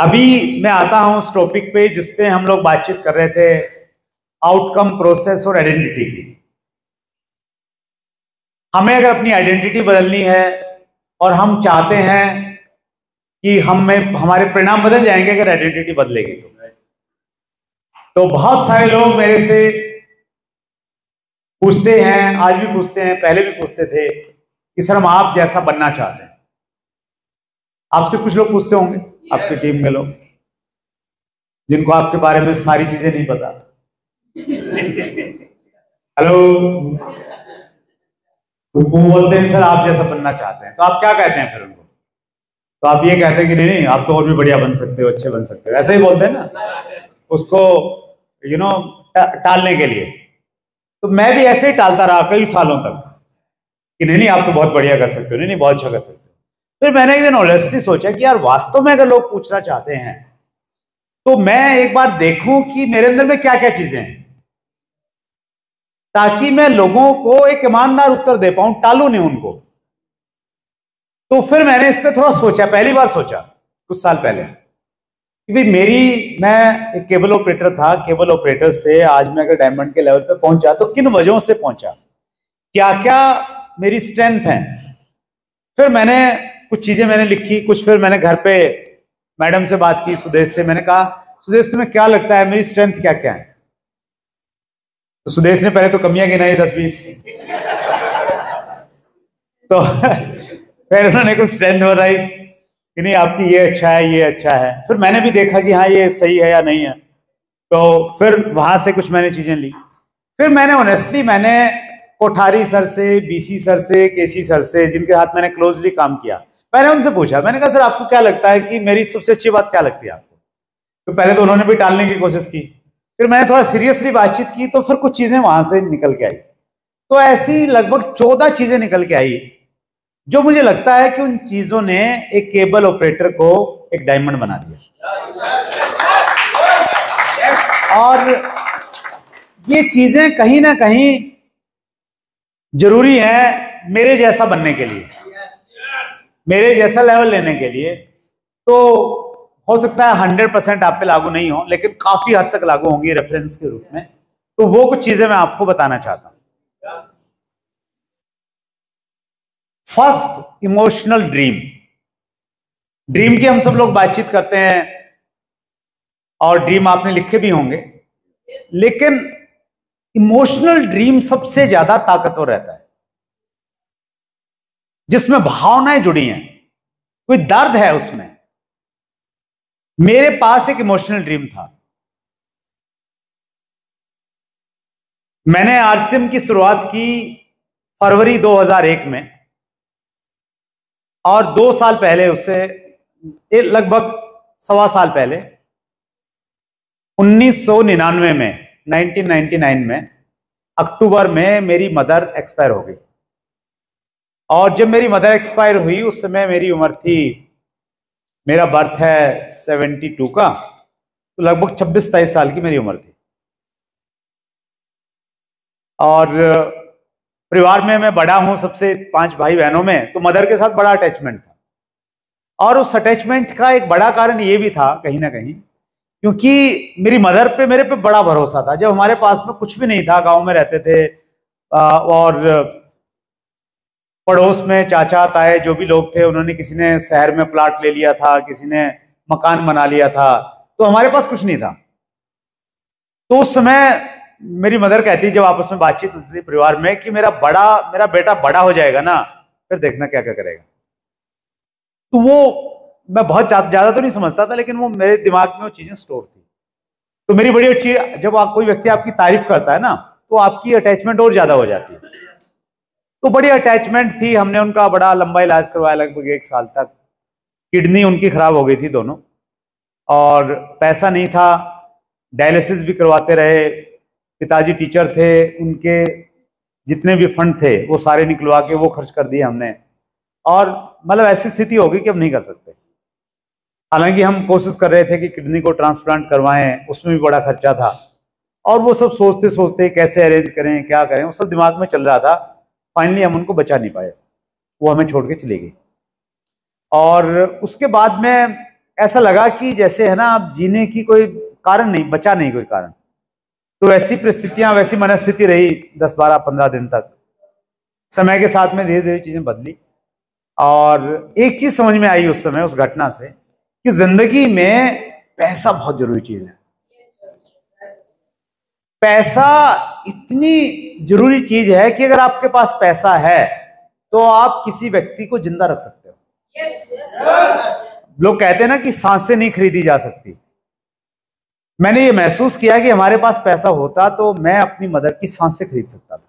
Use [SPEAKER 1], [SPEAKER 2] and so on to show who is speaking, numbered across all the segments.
[SPEAKER 1] अभी मैं आता हूं उस टॉपिक पे जिसपे हम लोग बातचीत कर रहे थे, आउटकम, प्रोसेस और आइडेंटिटी की। हमें अगर अपनी आइडेंटिटी बदलनी है और हम चाहते हैं कि हमारे परिणाम बदल जाएंगे अगर आइडेंटिटी बदलेगी तो बहुत सारे लोग मेरे से पूछते हैं, आज भी पूछते हैं, पहले भी पूछते थे कि सर हम आप जैसा बनना चाहते हैं। आपसे कुछ लोग पूछते होंगे, आपकी टीम के लोग जिनको आपके बारे में सारी चीजें नहीं पता। हेलो, वो बोलते हैं सर आप जैसा बनना चाहते हैं, तो आप क्या कहते हैं फिर उनको? तो आप ये कहते हैं कि नहीं आप तो और भी बढ़िया बन सकते हो, अच्छे बन सकते हो, ऐसे ही बोलते हैं ना उसको, टालने के लिए। तो मैं भी ऐसे ही टालता रहा कई सालों तक कि नहीं आप तो बहुत बढ़िया कर सकते हो, नहीं बहुत अच्छा कर सकते हो। फिर मैंने एक दिन ऑनेस्टली सोचा कि यार वास्तव में अगर लोग पूछना चाहते हैं तो मैं एक बार देखूं कि मेरे अंदर में क्या क्या चीजें हैं, ताकि मैं लोगों को एक ईमानदार उत्तर दे पाऊं, टालू नहीं उनको। तो फिर मैंने इस पर थोड़ा सोचा, पहली बार सोचा कुछ साल पहले कि भाई मैं एक केबल ऑपरेटर था, केबल ऑपरेटर से आज मैं अगर डायमंड के लेवल पे पहुंचा तो किन वजहों से पहुंचा, क्या क्या मेरी स्ट्रेंथ है। फिर मैंने कुछ चीजें मैंने लिखी, कुछ फिर मैंने घर पे मैडम से बात की, सुदेश से। मैंने कहा सुदेश तुम्हें क्या लगता है मेरी स्ट्रेंथ क्या क्या है? तो सुदेश ने पहले तो कमियां गिनाई 10-20 तो फिर उन्होंने कुछ स्ट्रेंथ बताई कि नहीं आपकी ये अच्छा है, ये अच्छा है। फिर मैंने भी देखा कि हाँ ये सही है या नहीं है, तो फिर वहां से कुछ मैंने चीजें ली। फिर मैंने ऑनेस्टली मैंने कोठारी सर से, बीसी सर से, केसी सर से, जिनके साथ मैंने क्लोजली काम किया, मैंने उनसे पूछा। मैंने कहा सर आपको क्या लगता है कि मेरी सबसे अच्छी बात क्या लगती है आपको? तो पहले तो उन्होंने भी टालने की कोशिश की, फिर मैंने थोड़ा सीरियसली बातचीत की, तो फिर कुछ चीजें वहां से निकल के आई। तो ऐसी लगभग 14 चीजें निकल के आई जो मुझे लगता है कि उन चीजों ने एक केबल ऑपरेटर को एक डायमंड बना दिया। और ये चीजें कहीं ना कहीं जरूरी है मेरे जैसा बनने के लिए, मेरे जैसा लेवल लेने के लिए। तो हो सकता है 100% आप पे लागू नहीं हो, लेकिन काफी हद तक लागू होंगी रेफरेंस के रूप में। तो वो कुछ चीजें मैं आपको बताना चाहता हूं। First, emotional dream. ड्रीम की हम सब लोग बातचीत करते हैं और ड्रीम आपने लिखे भी होंगे, लेकिन इमोशनल ड्रीम सबसे ज्यादा ताकतवर रहता है, जिसमें भावनाएं जुड़ी हैं, कोई दर्द है उसमें। मेरे पास एक इमोशनल ड्रीम था। मैंने आरसीएम की शुरुआत की फरवरी 2001 में, और 2 साल पहले, उससे लगभग 1.25 साल पहले, 1999 में, 1999 में अक्टूबर में मेरी मदर एक्सपायर हो गई। और जब मेरी मदर एक्सपायर हुई उस समय मेरी उम्र थी, मेरा बर्थ है 72 का, तो लगभग 26-23 साल की मेरी उम्र थी। और परिवार में मैं बड़ा हूं सबसे 5 भाई बहनों में, तो मदर के साथ बड़ा अटैचमेंट था। और उस अटैचमेंट का एक बड़ा कारण ये भी था कहीं ना कहीं, क्योंकि मेरी मदर पे, मेरे पे बड़ा भरोसा था। जब हमारे पास में कुछ भी नहीं था, गांव में रहते थे, और पड़ोस में चाचा ताए जो भी लोग थे, उन्होंने, किसी ने शहर में प्लाट ले लिया था, किसी ने मकान बना लिया था, तो हमारे पास कुछ नहीं था। तो उस समय मेरी मदर कहती, जब आपस में बातचीत होती थी परिवार में, कि मेरा बेटा बड़ा हो जाएगा ना, फिर देखना क्या क्या करेगा। तो वो मैं बहुत ज्यादा तो नहीं समझता था, लेकिन वो मेरे दिमाग में वो चीजें स्टोर थी। तो मेरी बड़ी अच्छी, जब कोई व्यक्ति आपकी तारीफ करता है ना, तो आपकी अटैचमेंट और ज्यादा हो जाती है। तो बड़ी अटैचमेंट थी। हमने उनका बड़ा लंबा इलाज करवाया, लगभग 1 साल तक। किडनी उनकी खराब हो गई थी दोनों, और पैसा नहीं था, डायलिसिस भी करवाते रहे। पिताजी टीचर थे, उनके जितने भी फंड थे वो सारे निकलवा के वो खर्च कर दिए हमने। और मतलब ऐसी स्थिति होगी कि अब नहीं कर सकते। हालांकि हम कोशिश कर रहे थे कि किडनी को ट्रांसप्लांट करवाएं, उसमें भी बड़ा खर्चा था। और वो सब सोचते सोचते कैसे अरेंज करें, क्या करें, वो सब दिमाग में चल रहा था। फाइनली हम उनको बचा नहीं पाए, वो हमें छोड़ के चली गई। और उसके बाद में ऐसा लगा कि जैसे है ना, आप जीने की कोई कारण नहीं बचा, नहीं कोई कारण। तो वैसी परिस्थितियां, वैसी मनस्थिति रही 10, 12, 15 दिन तक। समय के साथ में धीरे धीरे चीजें बदली और एक चीज समझ में आई उस समय, उस घटना से, कि जिंदगी में पैसा बहुत जरूरी चीज है। पैसा इतनी जरूरी चीज है कि अगर आपके पास पैसा है तो आप किसी व्यक्ति को जिंदा रख सकते हो। लोग कहते हैं ना कि सांसें नहीं खरीदी जा सकती। मैंने ये महसूस किया कि हमारे पास पैसा होता तो मैं अपनी मदर की सांसें खरीद सकता था।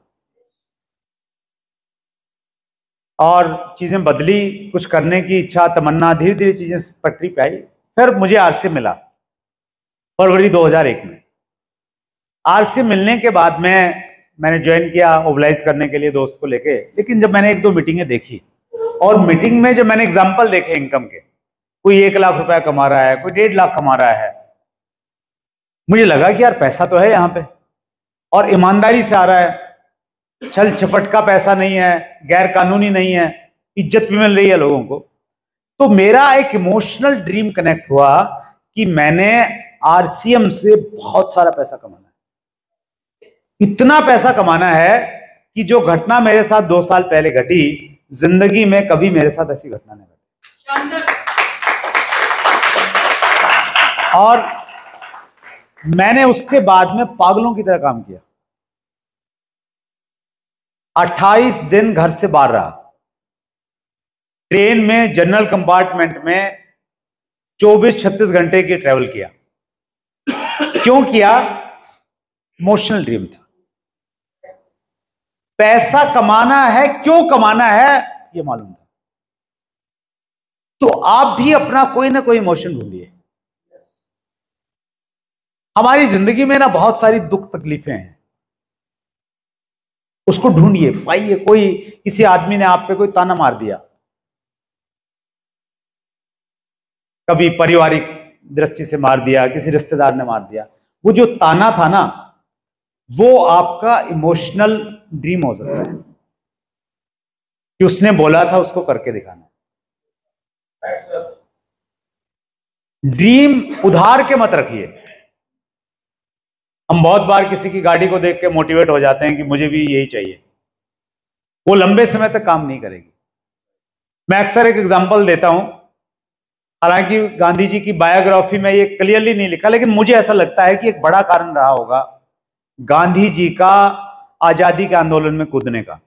[SPEAKER 1] और चीजें बदली, कुछ करने की इच्छा, तमन्ना, धीरे धीरे चीजें पटरी पे आई। फिर मुझे आरसी मिला फरवरी 2001 में। आरसी मिलने के बाद मैंने ज्वाइन किया ओबलाइज करने के लिए दोस्त को लेके। लेकिन जब मैंने 1-2 मीटिंगें देखी और मीटिंग में जब मैंने एग्जाम्पल देखे इनकम के, कोई 1 लाख रुपया कमा रहा है, कोई 1.5 लाख कमा रहा है, मुझे लगा कि यार पैसा तो है यहाँ पे और ईमानदारी से आ रहा है, छल छपट का पैसा नहीं है, गैर कानूनी नहीं है, इज्जत भी मिल रही है लोगों को। तो मेरा एक इमोशनल ड्रीम कनेक्ट हुआ कि मैंने आरसीएम से बहुत सारा पैसा कमाना है। इतना पैसा कमाना है कि जो घटना मेरे साथ 2 साल पहले घटी, जिंदगी में कभी मेरे साथ ऐसी घटना नहीं घटी। और मैंने उसके बाद में पागलों की तरह काम किया। 28 दिन घर से बाहर रहा, ट्रेन में जनरल कंपार्टमेंट में 24-36 घंटे की ट्रेवल किया। क्यों किया? इमोशनल ड्रीम था। पैसा कमाना है, क्यों कमाना है ये मालूम था। तो आप भी अपना कोई ना कोई इमोशन ढूंढिए। हमारी जिंदगी में ना बहुत सारी दुख तकलीफें हैं, उसको ढूंढिए, पाइए। किसी आदमी ने आप पे कोई ताना मार दिया, कभी पारिवारिक दृष्टि से मार दिया, किसी रिश्तेदार ने मार दिया। वो जो ताना था ना, वो आपका इमोशनल ड्रीम हो सकता है कि उसने बोला था, उसको करके दिखाना। ड्रीम उधार के मत रखिए। हम बहुत बार किसी की गाड़ी को देख के मोटिवेट हो जाते हैं कि मुझे भी यही चाहिए। वो लंबे समय तक काम नहीं करेगी। मैं अक्सर एक एग्जांपल देता हूं, हालांकि गांधी जी की बायोग्राफी में ये क्लियरली नहीं लिखा, लेकिन मुझे ऐसा लगता है कि एक बड़ा कारण रहा होगा गांधी जी का आजादी के आंदोलन में कूदने का।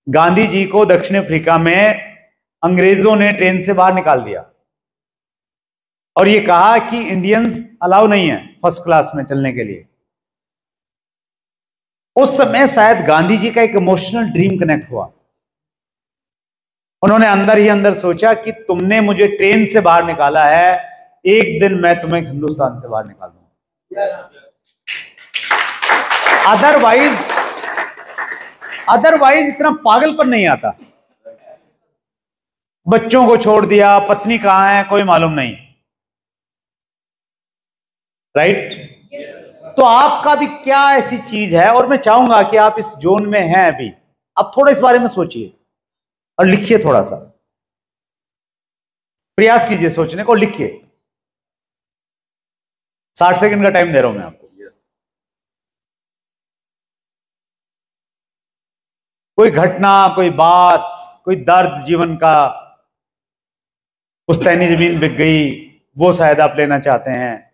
[SPEAKER 1] गांधी जी को दक्षिण अफ्रीका में अंग्रेजों ने ट्रेन से बाहर निकाल दिया और ये कहा कि इंडियंस अलाउ नहीं है फर्स्ट क्लास में चलने के लिए। उस समय शायद गांधी जी का एक इमोशनल ड्रीम कनेक्ट हुआ। उन्होंने अंदर ही अंदर सोचा कि तुमने मुझे ट्रेन से बाहर निकाला है, एक दिन मैं तुम्हें हिंदुस्तान से बाहर निकाल दूंगा। अदरवाइज इतना पागलपन नहीं आता। बच्चों को छोड़ दिया, पत्नी कहां है कोई मालूम नहीं, राइट? तो आपका भी क्या ऐसी चीज है, और मैं चाहूंगा कि आप इस जोन में हैं अभी, आप थोड़ा इस बारे में सोचिए और लिखिए। थोड़ा सा प्रयास कीजिए सोचने को, लिखिए। 60 सेकंड का टाइम दे रहा हूं मैं आपको। कोई घटना, कोई बात, कोई दर्द जीवन का, पुश्तैनी जमीन बिक गई, वो शायद आप लेना चाहते हैं।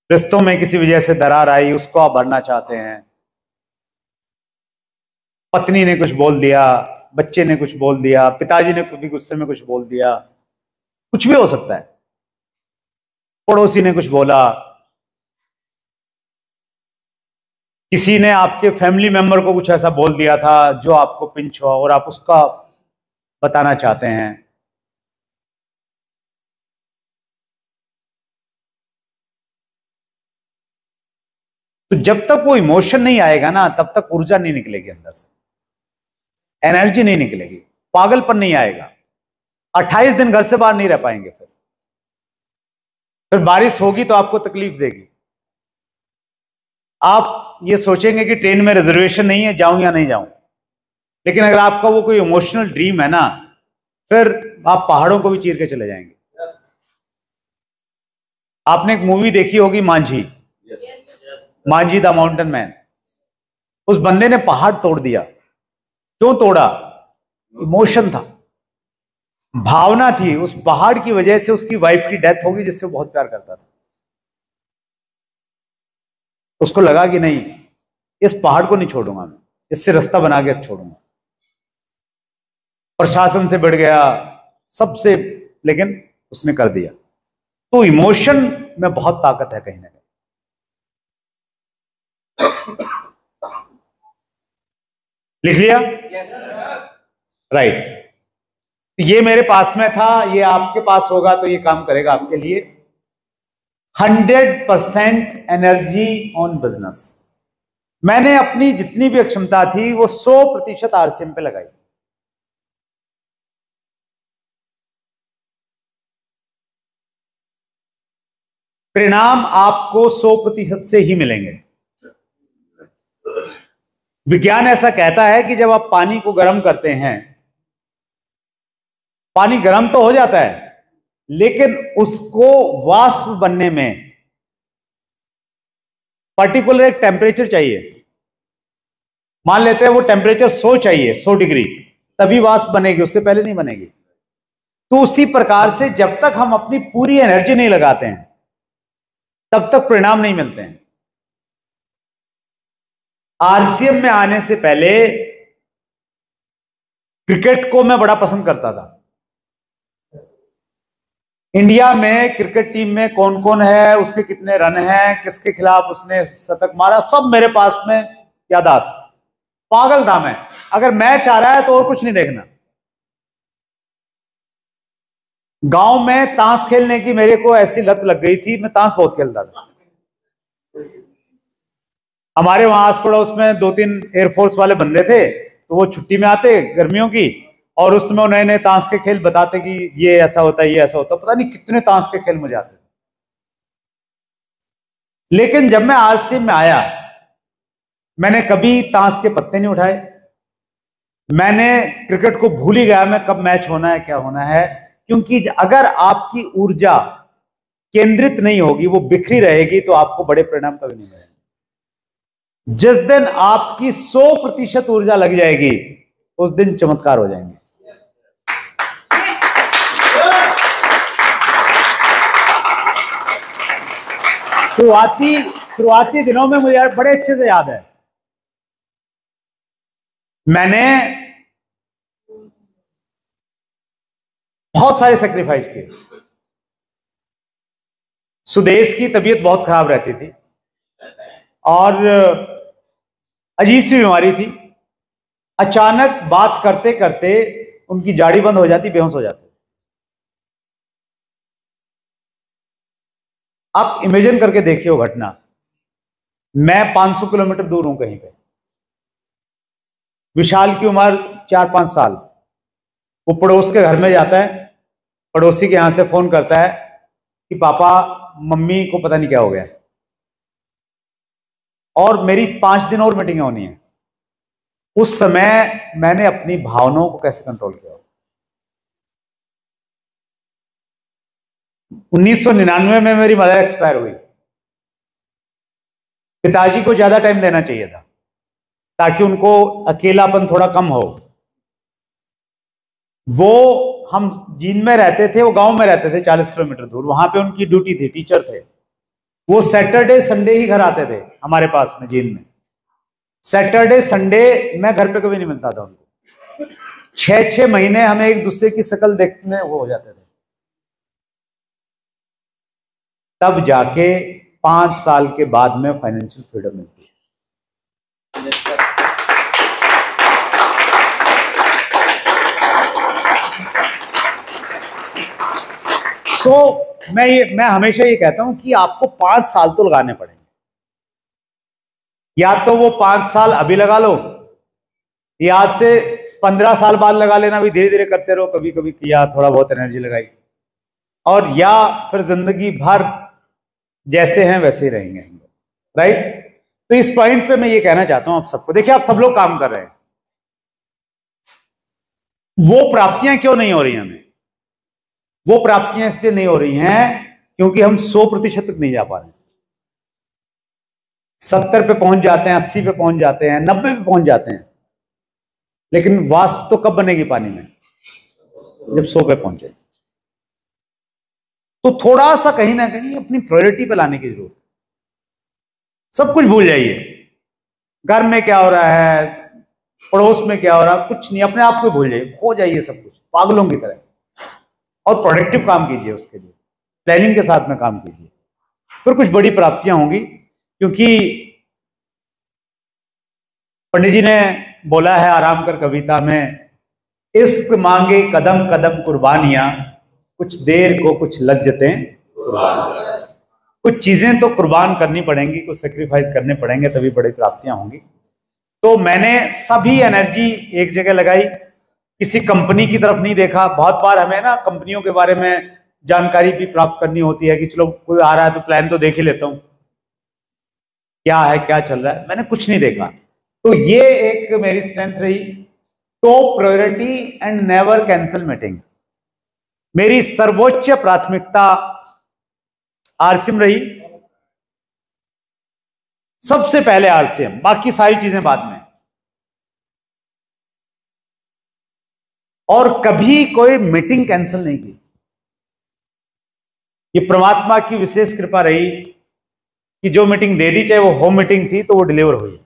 [SPEAKER 1] रिश्तों में किसी वजह से दरार आई, उसको आप भरना चाहते हैं। पत्नी ने कुछ बोल दिया, बच्चे ने कुछ बोल दिया, पिताजी ने कभी गुस्से में कुछ बोल दिया, कुछ भी हो सकता है। पड़ोसी ने कुछ बोला, किसी ने आपके फैमिली मेंबर को कुछ ऐसा बोल दिया था जो आपको पिंच हुआ और आप उसका बताना चाहते हैं। तो जब तक वो इमोशन नहीं आएगा ना, तब तक ऊर्जा नहीं निकलेगी अंदर से, एनर्जी नहीं निकलेगी, पागलपन नहीं आएगा। 28 दिन घर से बाहर नहीं रह पाएंगे। फिर बारिश होगी तो आपको तकलीफ देगी। आप ये सोचेंगे कि ट्रेन में रिजर्वेशन नहीं है, जाऊं या नहीं जाऊं। लेकिन अगर आपका वो कोई इमोशनल ड्रीम है ना, फिर आप पहाड़ों को भी चीर के चले जाएंगे। आपने एक मूवी देखी होगी Manjhi, Manjhi the mountain man. उस बंदे ने पहाड़ तोड़ दिया। क्यों तोड़ा? इमोशन था, भावना थी। उस पहाड़ की वजह से उसकी वाइफ की डेथ होगी जिससे वो बहुत प्यार करता था। उसको लगा कि नहीं, इस पहाड़ को नहीं छोड़ूंगा मैं, इससे रास्ता बना के छोड़ूंगा। प्रशासन से बढ़ गया, सबसे, लेकिन उसने कर दिया। तो इमोशन में बहुत ताकत है कहीं ना कहीं। लिख लिया? राइट। ये मेरे पास में था, ये आपके पास होगा तो ये काम करेगा आपके लिए। 100% एनर्जी ऑन बिजनेस। मैंने अपनी जितनी भी क्षमता थी वो 100% आरसीएम पे लगाई। परिणाम आपको 100% से ही मिलेंगे। विज्ञान ऐसा कहता है कि जब आप पानी को गर्म करते हैं, पानी गर्म तो हो जाता है, लेकिन उसको वाष्प बनने में पर्टिकुलर एक टेम्परेचर चाहिए। मान लेते हैं वो टेम्परेचर 100 चाहिए, 100 डिग्री, तभी वाष्प बनेगी, उससे पहले नहीं बनेगी। तो उसी प्रकार से जब तक हम अपनी पूरी एनर्जी नहीं लगाते हैं तब तक परिणाम नहीं मिलते हैं। आरसीएम में आने से पहले क्रिकेट को मैं बड़ा पसंद करता था। इंडिया में क्रिकेट टीम में कौन कौन है, उसके कितने रन हैं, किसके खिलाफ उसने शतक मारा, सब मेरे पास में याददाश्त। पागल था मैं। अगर मैच आ रहा है तो और कुछ नहीं देखना। गांव में ताश खेलने की मेरे को ऐसी लत लग गई थी, मैं ताश बहुत खेलता था। हमारे वहां आस पड़ोस में 2-3 एयरफोर्स वाले बंदे थे, तो वो छुट्टी में आते गर्मियों की, और उस समय नए नए ताश के खेल बताते कि ये ऐसा होता है, ये ऐसा होता है। पता नहीं कितने ताश के खेल मुझे आते थे। लेकिन जब मैं आरसीएम में आया, मैंने कभी ताश के पत्ते नहीं उठाए। मैंने क्रिकेट को भूल ही गया, मैं कब मैच होना है, क्या होना है। क्योंकि अगर आपकी ऊर्जा केंद्रित नहीं होगी, वो बिखरी रहेगी, तो आपको बड़े परिणाम कभी नहीं मिलेंगे। जिस दिन आपकी 100% ऊर्जा लग जाएगी, उस दिन चमत्कार हो जाएंगे। शुरुआती दिनों में मुझे बड़े अच्छे से याद है, मैंने बहुत सारे सेक्रीफाइस किए। सुदेश की तबीयत बहुत खराब रहती थी और अजीब सी बीमारी थी। अचानक बात करते करते उनकी जाड़ी बंद हो जाती, बेहोश हो जाते। आप इमेजिन करके देखिए वो घटना। मैं 500 किलोमीटर दूर हूं कहीं पे, विशाल की उम्र 4-5 साल। वो पड़ोस के घर में जाता है, पड़ोसी के यहां से फोन करता है कि पापा मम्मी को पता नहीं क्या हो गया, और मेरी 5 दिन और मीटिंगें होनी है। उस समय मैंने अपनी भावनाओं को कैसे कंट्रोल किया। 1999 में मेरी मदर एक्सपायर हुई। पिताजी को ज्यादा टाइम देना चाहिए था ताकि उनको अकेलापन थोड़ा कम हो। वो, हम जींद में रहते थे, वो गांव में रहते थे 40 किलोमीटर दूर। वहां पे उनकी ड्यूटी थी, टीचर थे। वो सैटरडे संडे ही घर आते थे हमारे पास में जींद में। सैटरडे संडे मैं घर पे कभी नहीं मिलता था उनको। 6-6 महीने हमें एक दूसरे की शक्ल देखने वो हो जाते थे। तब जाके 5 साल के बाद में फाइनेंशियल फ्रीडम मिलती है। मैं हमेशा ये कहता हूं कि आपको 5 साल तो लगाने पड़ेंगे। या तो वो 5 साल अभी लगा लो, या आज से 15 साल बाद लगा लेना, भी धीरे धीरे करते रहो, कभी कभी किया, थोड़ा बहुत एनर्जी लगाई, और या फिर जिंदगी भर जैसे हैं वैसे ही रहेंगे। राइट? तो इस पॉइंट पे मैं ये कहना चाहता हूं आप सबको, देखिए आप सब लोग काम कर रहे हैं, वो प्राप्तियां क्यों नहीं हो रही हमें? वो प्राप्तियां इसलिए नहीं हो रही हैं क्योंकि हम 100% तक नहीं जा पा रहे हैं। 70 पे पहुंच जाते हैं, 80 पे पहुंच जाते हैं, 90 पे पहुंच जाते हैं, लेकिन वाष्प तो कब बनेगी पानी में? जब 100 पे पहुंचे। तो थोड़ा सा कहीं ना कहीं अपनी प्रायोरिटी पे लाने की जरूरत है। सब कुछ भूल जाइए, घर में क्या हो रहा है, पड़ोस में क्या हो रहा है, कुछ नहीं, अपने आप को भूल जाइए, खो जाइए सब कुछ पागलों की तरह, और प्रोडक्टिव काम कीजिए, उसके लिए प्लानिंग के साथ में काम कीजिए, फिर कुछ बड़ी प्राप्तियां होंगी। क्योंकि पंडित जी ने बोला है आराम कर कविता में, इश्क मांगे कदम कदम कुर्बानियां, कुछ देर को कुछ लज्जतें कुर्बान। कुछ चीजें तो कुर्बान करनी पड़ेंगी, कुछ सेक्रीफाइस करने पड़ेंगे, तभी बड़ी प्राप्तियां होंगी। तो मैंने सभी एनर्जी एक जगह लगाई, किसी कंपनी की तरफ नहीं देखा। बहुत बार हमें ना कंपनियों के बारे में जानकारी भी प्राप्त करनी होती है कि चलो कोई आ रहा है तो प्लान तो देख ही लेता हूं, क्या है, क्या चल रहा है। मैंने कुछ नहीं देखा। तो ये एक मेरी स्ट्रेंथ रही, top priority and never cancel meeting. मेरी सर्वोच्च प्राथमिकता आरसीएम रही, सबसे पहले आरसीएम, बाकी सारी चीजें बाद में। और कभी कोई मीटिंग कैंसिल नहीं की। ये परमात्मा की विशेष कृपा रही कि जो मीटिंग दे दी, चाहे वो होम मीटिंग थी, तो वो डिलीवर हुई।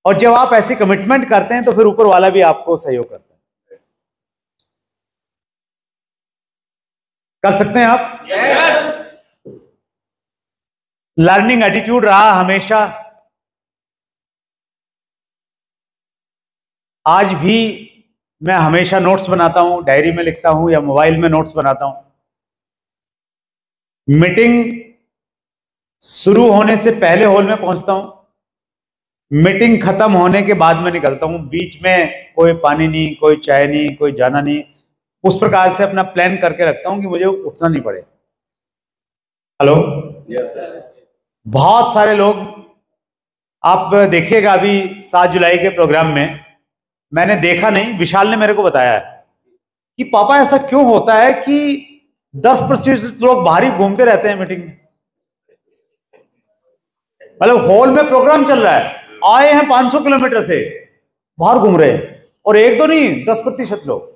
[SPEAKER 1] और जब आप ऐसी कमिटमेंट करते हैं तो फिर ऊपर वाला भी आपको सहयोग करता है। कर सकते हैं आप? yes. लर्निंग एटीट्यूड रहा हमेशा। आज भी मैं हमेशा नोट्स बनाता हूं, डायरी में लिखता हूं या मोबाइल में नोट्स बनाता हूं। मीटिंग शुरू होने से पहले हॉल में पहुंचता हूं, मीटिंग खत्म होने के बाद में निकलता हूं। बीच में कोई पानी नहीं, कोई चाय नहीं, कोई जाना नहीं। उस प्रकार से अपना प्लान करके रखता हूं कि मुझे उठना नहीं पड़े। हेलो, बहुत सारे लोग, आप देखिएगा अभी 7 जुलाई के प्रोग्राम में, मैंने देखा नहीं, विशाल ने मेरे को बताया है कि पापा ऐसा क्यों होता है कि 10% लोग बाहर ही घूमते रहते हैं मीटिंग में। मतलब हॉल में प्रोग्राम चल रहा है, आए हैं 500 किलोमीटर से, बाहर घूम रहे हैं, और एक तो नहीं 10% लोग।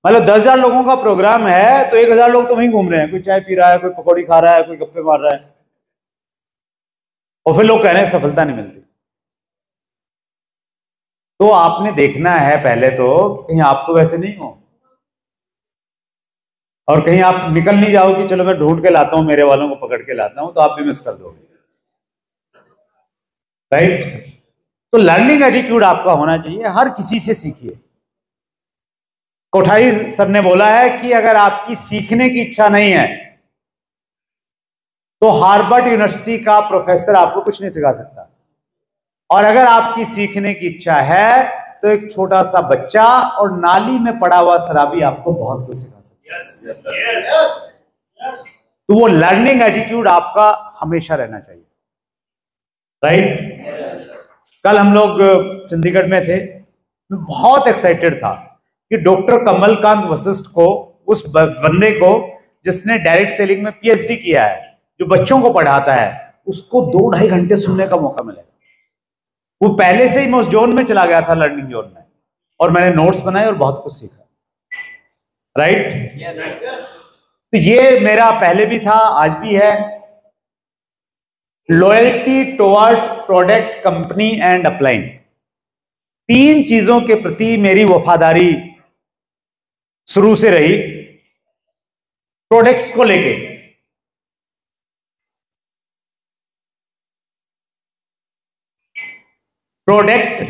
[SPEAKER 1] मतलब 10,000 लोगों का प्रोग्राम है तो 1,000 लोग तो वहीं घूम रहे हैं, कोई चाय पी रहा है, कोई पकौड़ी खा रहा है, कोई गप्पे मार रहा है, और फिर लोग कह रहे हैं सफलता नहीं मिलती। तो आपने देखना है पहले तो कहीं आप तो वैसे नहीं हो, और कहीं आप निकल नहीं जाओ कि चलो मैं ढूंढ के लाता हूं, मेरे वालों को पकड़ के लाता हूं, तो आप भी मिस कर दोगे, राइट? तो लर्निंग एटीट्यूड आपका होना चाहिए, हर किसी से सीखिए। कोठारी सर ने बोला है कि अगर आपकी सीखने की इच्छा नहीं है तो हार्वर्ड यूनिवर्सिटी का प्रोफेसर आपको कुछ नहीं सिखा सकता, और अगर आपकी सीखने की इच्छा है तो एक छोटा सा बच्चा और नाली में पड़ा हुआ शराबी आपको बहुत कुछ सिखा सकता है। तो वो लर्निंग एटीट्यूड आपका हमेशा रहना चाहिए, राइट? कल हम लोग चंडीगढ़ में थे, मैं बहुत एक्साइटेड था कि डॉक्टर कमलकांत वशिष्ठ को, उस बंदे को जिसने डायरेक्ट सेलिंग में पीएचडी किया है, जो बच्चों को पढ़ाता है, उसको 2-2.5 घंटे सुनने का मौका मिलेगा। वो पहले से ही मैं उस जोन में चला गया था, लर्निंग जोन में, और मैंने नोट्स बनाए और बहुत कुछ सीखा, राइट? तो ये मेरा पहले भी था, आज भी है। Loyalty towards product, company and upline. 3 चीजों के प्रति मेरी वफादारी शुरू से रही। प्रोडक्ट्स को लेके प्रोडक्ट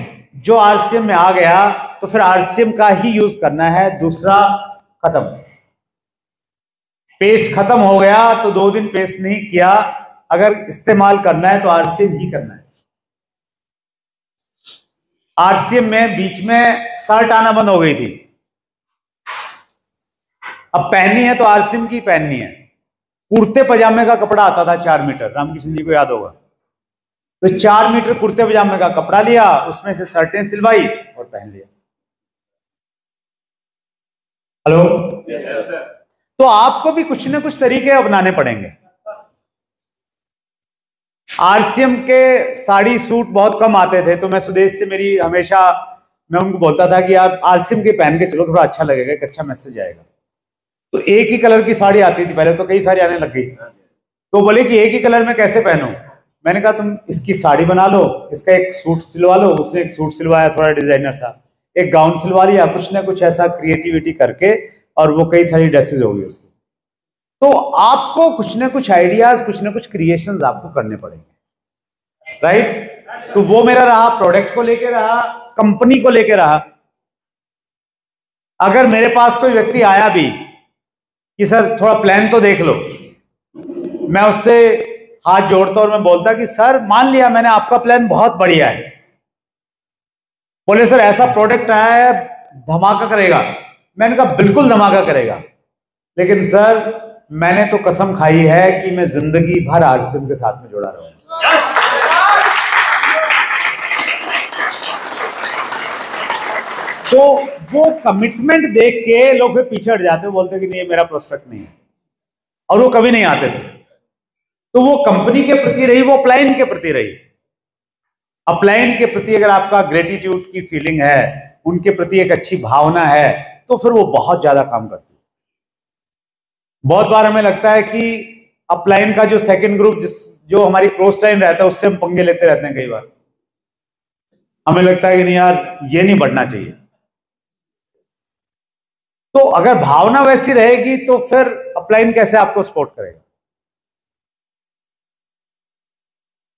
[SPEAKER 1] जो आरसीएम में आ गया तो फिर आरसीएम का ही यूज करना है, दूसरा खत्म। पेस्ट खत्म हो गया तो 2 दिन पेस्ट नहीं किया, अगर इस्तेमाल करना है तो आरसीएम ही करना है। आरसीएम में बीच में शर्ट आना बंद हो गई थी, अब पहननी है तो आरसीएम की पहननी है। कुर्ते पजामे का कपड़ा आता था 4 मीटर, रामकृष्ण जी को याद होगा, तो 4 मीटर कुर्ते पजामे का कपड़ा लिया, उसमें से शर्टें सिलवाई और पहन लिया। हेलो, तो आपको भी कुछ ना कुछ तरीके अपनाने पड़ेंगे। आरसीएम के साड़ी सूट बहुत कम आते थे, तो मैं सुदेश से मेरी हमेशा मैं उनको बोलता था कि आप आरसीएम के पहन के चलो, थोड़ा अच्छा लगेगा, एक अच्छा मैसेज आएगा। तो एक ही कलर की साड़ी आती थी पहले, तो कई सारी आने लग गई। तो बोले कि एक ही कलर में कैसे पहनूं? मैंने कहा तुम इसकी साड़ी बना लो, इसका एक सूट सिलवा लो। उसने एक सूट सिलवाया थोड़ा डिजाइनर सा, एक गाउन सिलवा लिया, कुछ ना कुछ ऐसा क्रिएटिविटी करके, और वो कई सारी ड्रेसेस हो गई उसकी। तो आपको कुछ ना कुछ आइडियाज, कुछ ना कुछ क्रिएशंस आपको करने पड़ेंगे, राइट? तो वो मेरा रहा, प्रोडक्ट को लेके रहा, कंपनी को लेके रहा। अगर मेरे पास कोई व्यक्ति आया भी कि सर थोड़ा प्लान तो देख लो, मैं उससे हाथ जोड़ता और मैं बोलता कि सर मान लिया मैंने, आपका प्लान बहुत बढ़िया है। बोले सर ऐसा प्रोडक्ट आया है धमाका करेगा। मैंने कहा बिल्कुल धमाका करेगा, लेकिन सर मैंने तो कसम खाई है कि मैं जिंदगी भर आरसीएम के साथ में जुड़ा रहूंगा। तो वो कमिटमेंट देख के लोग फिर पीछे हट जाते, बोलते कि नहीं मेरा प्रोस्पेक्ट नहीं है, और वो कभी नहीं आते थे। तो वो कंपनी के प्रति रही, वो अपलाइन के प्रति रही। अपलाइन के प्रति अगर आपका ग्रेटिट्यूड की फीलिंग है, उनके प्रति एक अच्छी भावना है, तो फिर वो बहुत ज्यादा काम करती है। बहुत बार हमें लगता है कि अपलाइन का जो सेकंड ग्रुप जो हमारी क्रॉस लाइन रहता है, उससे हम पंगे लेते रहते हैं। कई बार हमें लगता है कि नहीं यार ये नहीं बढ़ना चाहिए। तो अगर भावना वैसी रहेगी तो फिर अपलाइन कैसे आपको सपोर्ट करेगा?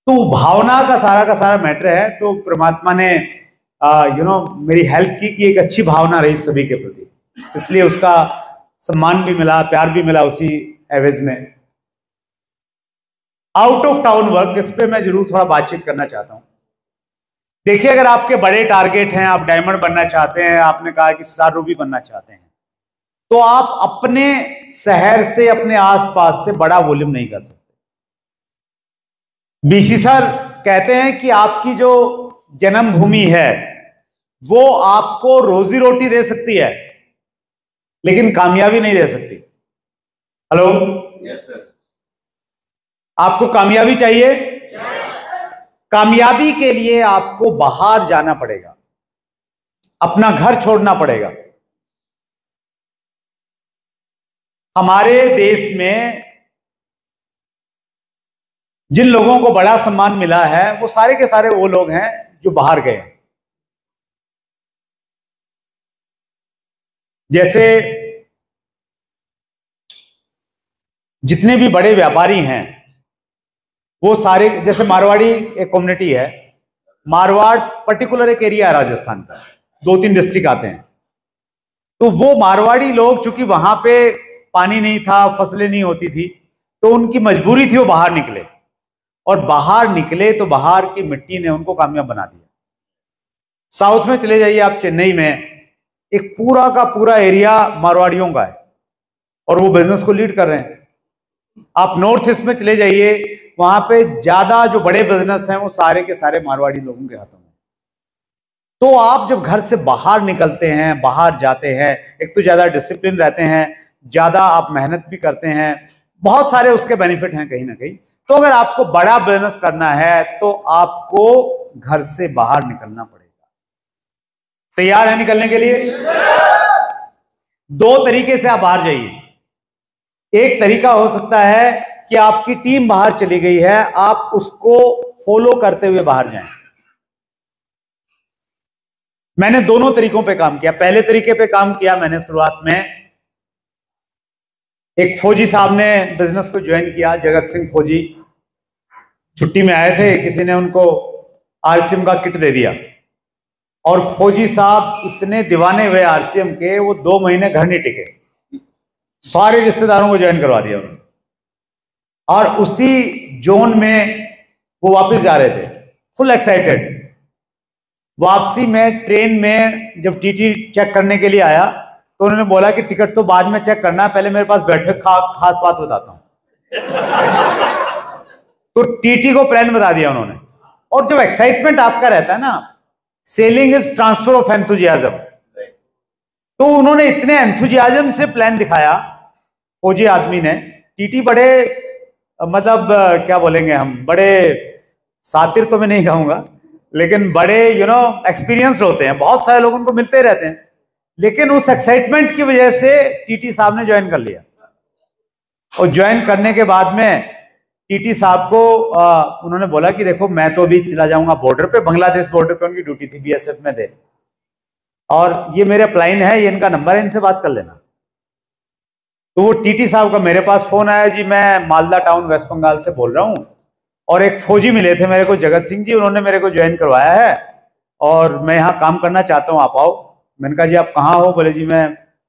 [SPEAKER 1] तो भावना का सारा मैटर है। तो परमात्मा ने मेरी हेल्प की कि एक अच्छी भावना रही सभी के प्रति, इसलिए उसका सम्मान भी मिला, प्यार भी मिला उसी एवज में। आउट ऑफ टाउन वर्क, इस पे मैं जरूर थोड़ा बातचीत करना चाहता हूं। देखिए, अगर आपके बड़े टारगेट हैं, आप डायमंड बनना चाहते हैं, आपने कहा कि स्टार रूबी बनना चाहते हैं, तो आप अपने शहर से, अपने आसपास से बड़ा वॉल्यूम नहीं कर सकते। बीसी सर कहते हैं कि आपकी जो जन्मभूमि है वो आपको रोजी रोटी दे सकती है, लेकिन कामयाबी नहीं दे सकती। Hello, yes sir. आपको कामयाबी चाहिए? कामयाबी के लिए आपको बाहर जाना पड़ेगा, अपना घर छोड़ना पड़ेगा। हमारे देश में जिन लोगों को बड़ा सम्मान मिला है, वो सारे के सारे वो लोग हैं जो बाहर गए। जैसे जितने भी बड़े व्यापारी हैं वो सारे, जैसे मारवाड़ी एक कम्युनिटी है, मारवाड़ पर्टिकुलर एक एरिया है राजस्थान का, 2-3 डिस्ट्रिक्ट आते हैं। तो वो मारवाड़ी लोग, चूंकि वहां पे पानी नहीं था, फसलें नहीं होती थी, तो उनकी मजबूरी थी वो बाहर निकले, और बाहर निकले तो बाहर की मिट्टी ने उनको कामयाब बना दिया। साउथ में चले जाइए आप, चेन्नई में एक पूरा का पूरा एरिया मारवाड़ियों का है और वो बिजनेस को लीड कर रहे हैं। आप नॉर्थ ईस्ट में चले जाइए, वहां पे ज्यादा जो बड़े बिजनेस हैं वो सारे के सारे मारवाड़ी लोगों के हाथों में। तो आप जब घर से बाहर निकलते हैं, बाहर जाते हैं, एक तो ज्यादा डिसिप्लिन रहते हैं, ज्यादा आप मेहनत भी करते हैं, बहुत सारे उसके बेनिफिट हैं कहीं ना कहीं। तो अगर आपको बड़ा बिजनेस करना है तो आपको घर से बाहर निकलना पड़ेगा। तैयार है निकलने के लिए? 2 तरीके से आप बाहर जाइए। एक तरीका हो सकता है कि आपकी टीम बाहर चली गई है, आप उसको फॉलो करते हुए बाहर जाएं। मैंने दोनों तरीकों पे काम किया। पहले तरीके पे काम किया मैंने शुरुआत में, एक फौजी साहब ने बिजनेस को ज्वाइन किया, जगत सिंह फौजी छुट्टी में आए थे, किसी ने उनको आरसीएम का किट दे दिया, और फौजी साहब इतने दीवाने हुए आरसीएम के, वो 2 महीने घर नहीं टिके, सारे रिश्तेदारों को ज्वाइन करवा दिया उन्होंने। और उसी जोन में वो वापस जा रहे थे, फुल एक्साइटेड। वापसी में ट्रेन में जब टीटी चेक करने के लिए आया तो उन्होंने बोला कि टिकट तो बाद में चेक करना है, पहले मेरे पास बैठे खास बात बताता हूं। तो टीटी को प्लान बता दिया उन्होंने। और जब एक्साइटमेंट आपका रहता है ना, selling is transfer of enthusiasm, तो उन्होंने इतने एंथुजियाज्म से प्लान दिखाया फौजी आदमी ने, टीटी बड़े मतलब क्या बोलेंगे हम, बड़े सातिर तो मैं नहीं कहूंगा, लेकिन बड़े एक्सपीरियंस होते हैं, बहुत सारे लोग उनको मिलते रहते हैं, लेकिन उस एक्साइटमेंट की वजह से टीटी साहब ने ज्वाइन कर लिया। और ज्वाइन करने के बाद में टीटी साहब को उन्होंने बोला कि देखो मैं तो अभी चला जाऊंगा बॉर्डर पे, बांग्लादेश बॉर्डर पे उनकी ड्यूटी थी, बीएसएफ में थे, और ये मेरे अपलाइन है, ये इनका नंबर है, इनसे बात कर लेना। तो वो टीटी साहब का मेरे पास फोन आया, जी मैं मालदा टाउन वेस्ट बंगाल से बोल रहा हूँ, और एक फौजी मिले थे मेरे को, जगत सिंह जी, उन्होंने मेरे को ज्वाइन करवाया है और मैं यहाँ काम करना चाहता हूँ, आप आओ। मैंने कहा जी आप कहाँ हो? बोले जी मैं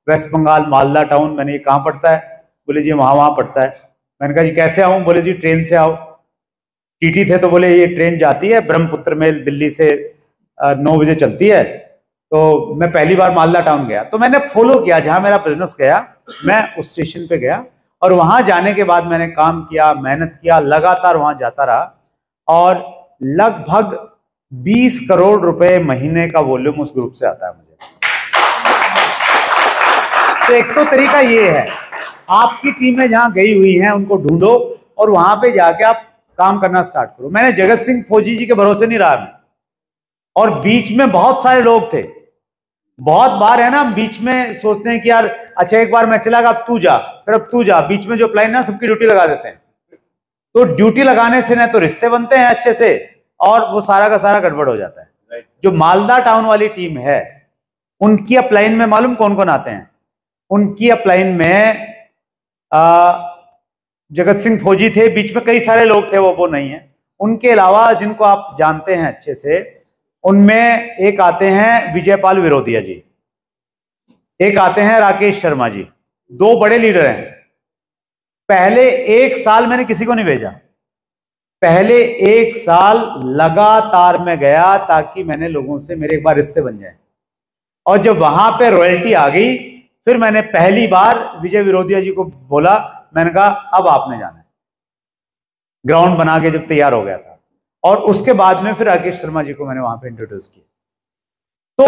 [SPEAKER 1] वेस्ट बंगाल मालदा टाउन। मैंने ये कहाँ पड़ता है? बोले जी वहाँ पड़ता है। मैंने कहा जी कैसे आऊँ? बोले जी ट्रेन से आओ। टीटी थे तो बोले ये ट्रेन जाती है ब्रह्मपुत्र मेल, दिल्ली से 9 बजे चलती है। तो मैं पहली बार मालदा टाउन गया, तो मैंने फॉलो किया, जहाँ मेरा बिजनेस गया मैं उस स्टेशन पे गया, और वहां जाने के बाद मैंने काम किया, मेहनत किया, लगातार वहां जाता रहा, और लगभग 20 करोड़ रुपए महीने का वॉल्यूम उस ग्रुप से आता है मुझे। तो एक तो तरीका ये है, आपकी टीमें जहां गई हुई हैं उनको ढूंढो और वहां पे जाके आप काम करना स्टार्ट करो। मैंने जगत सिंह फौजी जी के भरोसे नहीं रहा मैं, और बीच में बहुत सारे लोग थे। बहुत बार है ना, बीच में सोचते हैं कि यार अच्छा एक बार मैं चला गया, अब तू जा, फिर अब तू जा, बीच में जो प्लान ना सबकी ड्यूटी लगा देते हैं। तो ड्यूटी लगाने से ना तो रिश्ते बनते हैं अच्छे से, और वो सारा का सारा गड़बड़ हो जाता है। जो मालदा टाउन वाली टीम है, उनकी अपलाइन में मालूम कौन कौन आते हैं? उनकी अपलाइन में जगत सिंह फौजी थे, बीच में कई सारे लोग थे, वो नहीं है। उनके अलावा जिनको आप जानते हैं अच्छे से, उनमें एक आते हैं विजयपाल विरोधिया जी, एक आते हैं राकेश शर्मा जी, 2 बड़े लीडर हैं। पहले 1 साल मैंने किसी को नहीं भेजा, पहले 1 साल लगातार मैं गया, ताकि मैंने लोगों से मेरे एक बार रिश्ते बन जाए। और जब वहां पे रॉयल्टी आ गई, फिर मैंने पहली बार विजय विरोधिया जी को बोला, मैंने कहा अब आपने जाना है। ग्राउंड बना के जब तैयार हो गया था, और उसके बाद में फिर राकेश शर्मा जी को मैंने वहां पे इंट्रोड्यूस किया। तो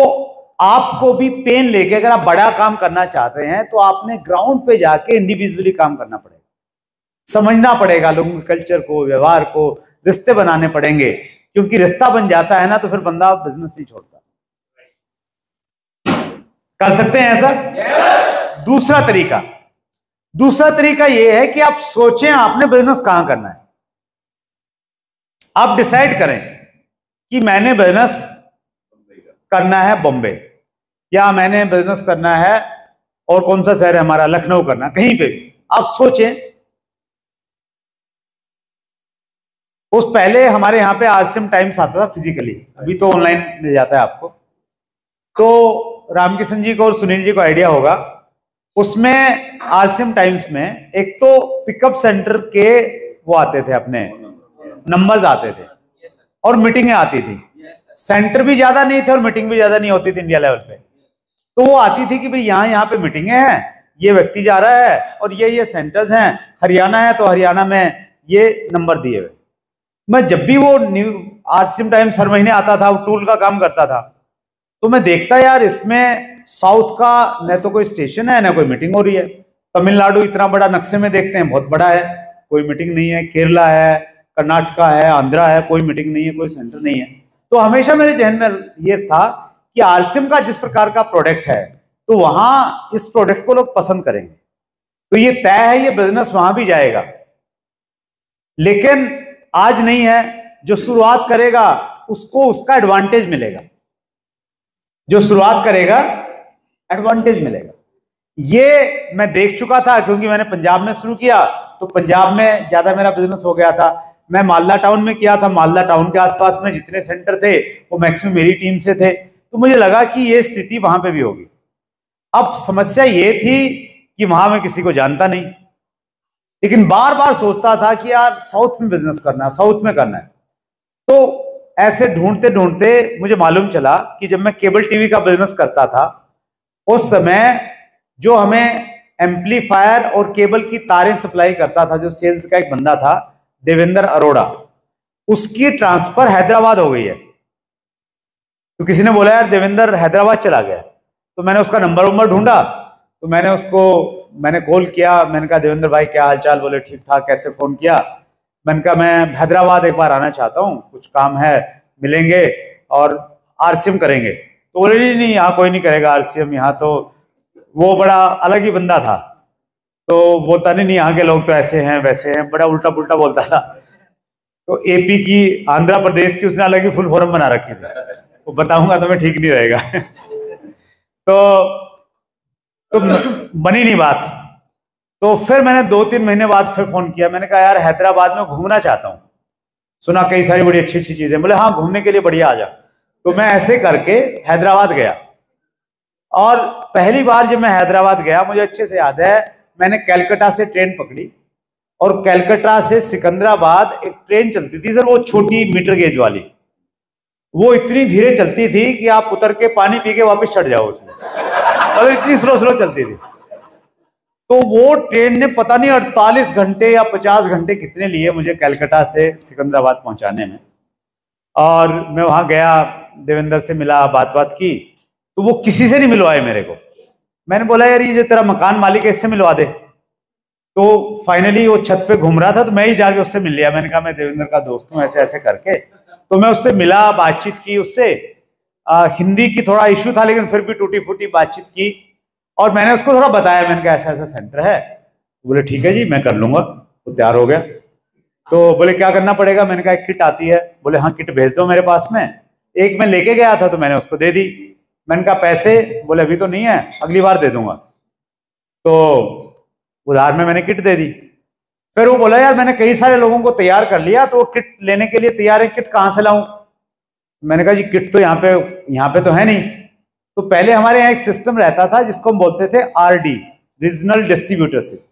[SPEAKER 1] आपको भी पेन लेके अगर आप बड़ा काम करना चाहते हैं, तो आपने ग्राउंड पे जाके इंडिविजुअली काम करना पड़ेगा, समझना पड़ेगा लोगों के कल्चर को, व्यवहार को, रिश्ते बनाने पड़ेंगे, क्योंकि रिश्ता बन जाता है ना तो फिर बंदा बिजनेस नहीं छोड़ता। कर सकते हैं ऐसा? दूसरा तरीका यह है कि आप सोचें आपने बिजनेस कहां करना है। आप डिसाइड करें कि मैंने बिजनेस करना है बॉम्बे, या मैंने बिजनेस करना है, और कौन सा शहर है हमारा, लखनऊ करना, कहीं पे भी आप सोचें। उस पहले हमारे यहाँ पे आसिम टाइम्स आता था फिजिकली, अभी तो ऑनलाइन मिल जाता है आपको। तो रामकिशन जी को और सुनील जी को आइडिया होगा, उसमें आसिम टाइम्स में एक तो पिकअप सेंटर के वो आते थे, अपने नंबर्स आते थे, और मीटिंगें आती थी। सेंटर भी ज्यादा नहीं थे और मीटिंग भी ज्यादा नहीं होती थी इंडिया लेवल पे। तो वो आती थी कि भाई यहाँ पे मीटिंगें हैं, ये व्यक्ति जा रहा है, और ये सेंटर्स हैं, हरियाणा है तो हरियाणा में ये नंबर दिए हुए। मैं जब भी वो आसिम टाइम्स हर महीने आता था, वो टूल का काम करता था, तो मैं देखता यार इसमें साउथ का न तो कोई स्टेशन है, ना कोई मीटिंग हो रही है। तमिलनाडु इतना बड़ा नक्शे में देखते हैं, बहुत बड़ा है, कोई मीटिंग नहीं है। केरला है, कर्नाटका है, आंध्रा है, कोई मीटिंग नहीं है, कोई सेंटर नहीं है। तो हमेशा मेरे जहन में ये था कि आरसीएम का जिस प्रकार का प्रोडक्ट है, तो वहां इस प्रोडक्ट को लोग पसंद करेंगे, तो ये तय है ये बिजनेस वहां भी जाएगा। लेकिन आज नहीं है, जो शुरुआत करेगा उसको उसका एडवांटेज मिलेगा, जो शुरुआत करेगा एडवांटेज मिलेगा। ये मैं देख चुका था, क्योंकि मैंने पंजाब में शुरू किया, तो पंजाब में ज्यादा मेरा बिजनेस हो गया था। मैं मालदा टाउन में किया था, मालदा टाउन के आसपास में जितने सेंटर थे वो मैक्सिमम मेरी टीम से थे, तो मुझे लगा कि ये स्थिति वहां पे भी होगी। अब समस्या ये थी कि वहां मैं किसी को जानता नहीं, लेकिन बार बार सोचता था कि यार साउथ में बिजनेस करना है, साउथ में करना है। तो ऐसे ढूंढते ढूंढते मुझे मालूम चला कि जब मैं केबल टीवी का बिजनेस करता था, उस समय जो हमें एम्पलीफायर और केबल की तारें सप्लाई करता था, जो सेल्स का एक बंदा था देवेंद्र अरोड़ा, उसकी ट्रांसफर हैदराबाद हो गई है। तो किसी ने बोला यार देवेंद्र हैदराबाद चला गया, तो मैंने उसका नंबर ढूंढा, तो मैंने उसको मैंने कॉल किया, मैंने कहा देवेंद्र भाई क्या हाल चाल? बोले ठीक ठाक। कैसे फ़ोन किया? मैंने कहा मैं हैदराबाद एक बार आना चाहता हूँ, कुछ काम है, मिलेंगे और आरसीएम करेंगे। तो बोले नहीं नहीं, यहाँ कोई नहीं करेगा आरसीएम, यहाँ तो वो बड़ा अलग ही बंदा था। तो बोलता नहीं नहीं, यहाँ के लोग तो ऐसे हैं वैसे हैं, बड़ा उल्टा पुल्टा बोलता था। तो एपी की, आंध्र प्रदेश की उसने अलग ही फुल फॉर्म बना रखी थी, वो बताऊंगा तो मैं ठीक नहीं रहेगा। तो बनी नहीं बात। तो फिर मैंने 2-3 महीने बाद फिर फोन किया, मैंने कहा यार हैदराबाद में घूमना चाहता हूँ, सुना कई सारी बड़ी अच्छी अच्छी चीजें। बोले हाँ घूमने के लिए बढ़िया, आ जा। तो मैं ऐसे करके हैदराबाद गया। और पहली बार जब मैं हैदराबाद गया, मुझे अच्छे से याद है, मैंने कलकत्ता से ट्रेन पकड़ी और कलकत्ता से सिकंदराबाद एक ट्रेन चलती थी सर, वो छोटी मीटर गेज वाली, वो इतनी धीरे चलती थी कि आप उतर के पानी पी के वापस चढ़ जाओ उसमें, और इतनी स्लो स्लो चलती थी। तो वो ट्रेन ने पता नहीं 48 घंटे या 50 घंटे कितने लिए मुझे कलकत्ता से सिकंदराबाद पहुंचाने में। और मैं वहां गया, देवेंद्र से मिला, बात की, तो वो किसी से नहीं मिलवाए मेरे को। मैंने बोला यार ये जो तेरा मकान मालिक है इससे मिलवा दे। तो फाइनली वो छत पे घूम रहा था, तो मैं ही जाके उससे मिल लिया। मैंने कहा मैं देवेंद्र का दोस्त हूँ, ऐसे ऐसे करके। तो मैं उससे मिला, बातचीत की उससे। हिंदी की थोड़ा इश्यू था, लेकिन फिर भी टूटी फूटी बातचीत की। और मैंने उसको थोड़ा बताया, मैंने कहा ऐसा ऐसा सेंटर है। बोले ठीक है जी मैं कर लूंगा। तो तैयार हो गया। तो बोले क्या करना पड़ेगा? मैंने कहा एक किट आती है। बोले हाँ किट भेज दो मेरे पास में। एक मैं लेके गया था तो मैंने उसको दे दी। मैंने कहा पैसे? बोले अभी तो नहीं है, अगली बार दे दूंगा। तो उधार में मैंने किट दे दी। फिर वो बोला यार मैंने कई सारे लोगों को तैयार कर लिया, तो वो किट लेने के लिए तैयार है, किट कहाँ से लाऊं? मैंने कहा जी किट तो यहाँ पे तो है नहीं। तो पहले हमारे यहाँ एक सिस्टम रहता था जिसको हम बोलते थे आरडी, रीजनल डिस्ट्रीब्यूटरशिप।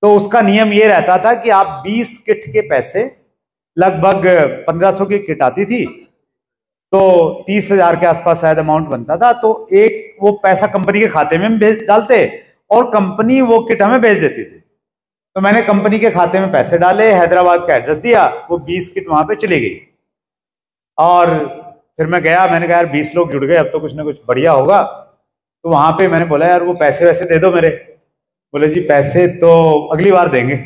[SPEAKER 1] तो उसका नियम ये रहता था कि आप 20 किट के पैसे, लगभग 1500 की किट आती थी, तो 30,000 के आसपास शायद अमाउंट बनता था। तो एक वो पैसा कंपनी के खाते में डालते और कंपनी वो किट हमें भेज देती थी। तो मैंने कंपनी के खाते में पैसे डाले, हैदराबाद का एड्रेस दिया, वो 20 किट वहां पे चली गई। और फिर मैं गया, मैंने कहा यार 20 लोग जुड़ गए, अब तो कुछ ना कुछ बढ़िया होगा। तो वहां पे मैंने बोला यार वो पैसे वैसे दे दो मेरे। बोले जी पैसे तो अगली बार देंगे।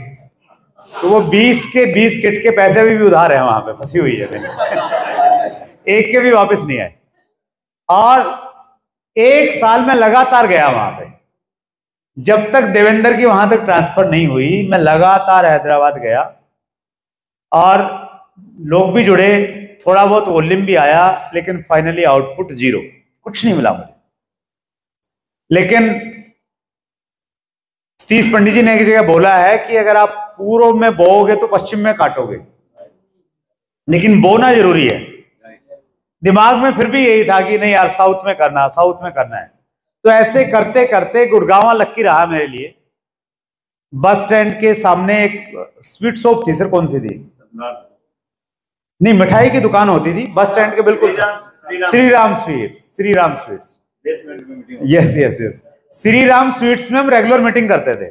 [SPEAKER 1] तो वो 20 के 20 किट के पैसे भी उधार है, वहां पे फंसी हुई है मेरी। एक के भी वापस नहीं आए। और 1 साल में लगातार गया वहां पे, जब तक देवेंद्र की वहां तक ट्रांसफर नहीं हुई, मैं लगातार हैदराबाद गया। और लोग भी जुड़े, थोड़ा बहुत वॉल्यूम भी आया, लेकिन फाइनली आउटपुट 0, कुछ नहीं मिला मुझे। लेकिन सतीश पंडित जी ने एक जगह बोला है कि अगर आप पूर्व में बोओगे तो पश्चिम में काटोगे, लेकिन बोना जरूरी है। दिमाग में फिर भी यही था कि नहीं यार साउथ में करना, साउथ में करना है। तो ऐसे करते करते गुड़गांव लक्की रहा मेरे लिए। बस स्टैंड के सामने एक स्वीट शॉप थी सर, कौन सी थी? नहीं, मिठाई की दुकान होती थी बस स्टैंड के बिल्कुल। Shriram sweets, Shriram sweets, yes yes yes, Shriram sweets में हम रेगुलर मीटिंग करते थे।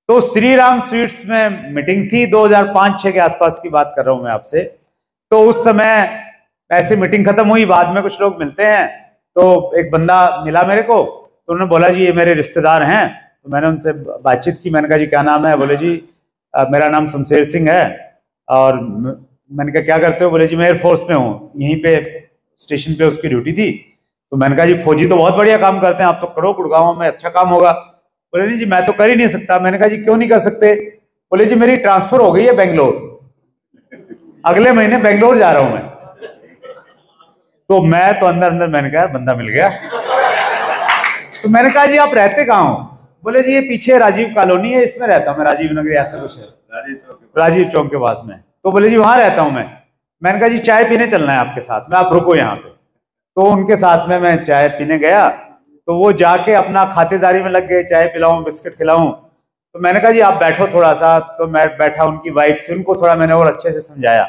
[SPEAKER 1] तो श्रीराम स्वीट्स में मीटिंग थी, 2005-06 के आसपास की बात कर रहा हूं मैं आपसे। तो उस समय ऐसे मीटिंग खत्म हुई, बाद में कुछ लोग मिलते हैं, तो एक बंदा मिला मेरे को। तो उन्होंने बोला जी ये मेरे रिश्तेदार हैं। तो मैंने उनसे बातचीत की, मैंने कहा जी क्या नाम है? बोले जी मेरा नाम शमशेर सिंह है। और मैंने कहा क्या करते हो? बोले जी मैं एयरफोर्स में हूँ, यहीं पे स्टेशन पे उसकी ड्यूटी थी। तो मैंने कहा जी फौजी तो बहुत बढ़िया काम करते हैं, आप तो करो, गुड़गांव में अच्छा काम होगा। बोले नहीं जी मैं तो कर ही नहीं सकता। मैंने कहा जी क्यों नहीं कर सकते? बोले जी मेरी ट्रांसफर हो गई है बेंगलोर, अगले महीने बेंगलोर जा रहा हूं मैं। तो मैं तो अंदर अंदर मैंने कहा बंदा मिल गया। तो मैंने कहा जी आप रहते कहाँ हो? बोले जी ये पीछे राजीव कॉलोनी है, इसमें रहता हूँ मैं, राजीव नगर ऐसा कुछ है, राजीव चौक के पास में। तो बोले जी वहां रहता हूं मैं। मैंने कहा जी चाय पीने चलना है आपके साथ में, आप रुको यहाँ पे। तो उनके साथ में मैं चाय पीने गया। तो वो जाके अपना खातेदारी में लग गए, चाय पिलाऊं, बिस्किट खिलाऊं। तो मैंने कहा जी आप बैठो थोड़ा सा। तो मैं बैठा, उनकी वाइफ थी, उनको थोड़ा मैंने और अच्छे से समझाया।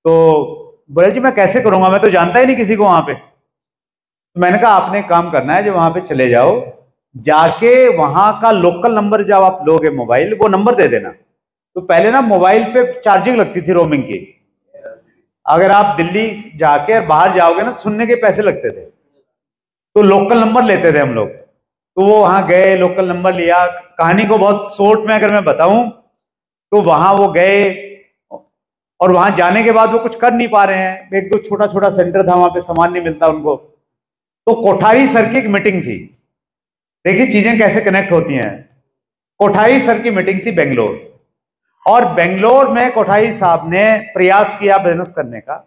[SPEAKER 1] तो बोले जी मैं कैसे करूंगा, मैं तो जानता ही नहीं किसी को वहां पे। तो मैंने कहा आपने एक काम करना है, जो वहां पे चले जाओ, जाके वहां का लोकल नंबर जब आप लोगे मोबाइल, वो नंबर दे देना। तो पहले ना मोबाइल पे चार्जिंग लगती थी रोमिंग की, अगर आप दिल्ली जाके बाहर जाओगे ना, सुनने के पैसे लगते थे। तो लोकल नंबर लेते थे हम लोग। तो वो वहां गए, लोकल नंबर लिया। कहानी को बहुत शॉर्ट में अगर मैं बताऊं तो वहां वो गए और वहां जाने के बाद वो कुछ कर नहीं पा रहे हैं। एक दो छोटा छोटा सेंटर था, वहां पे सामान नहीं मिलता उनको। तो कोठारी सर की एक मीटिंग थी। देखिए चीजें कैसे कनेक्ट होती हैं। कोठारी सर की मीटिंग थी बेंगलोर, और बेंगलोर में कोठारी साहब ने प्रयास किया बिजनेस करने का,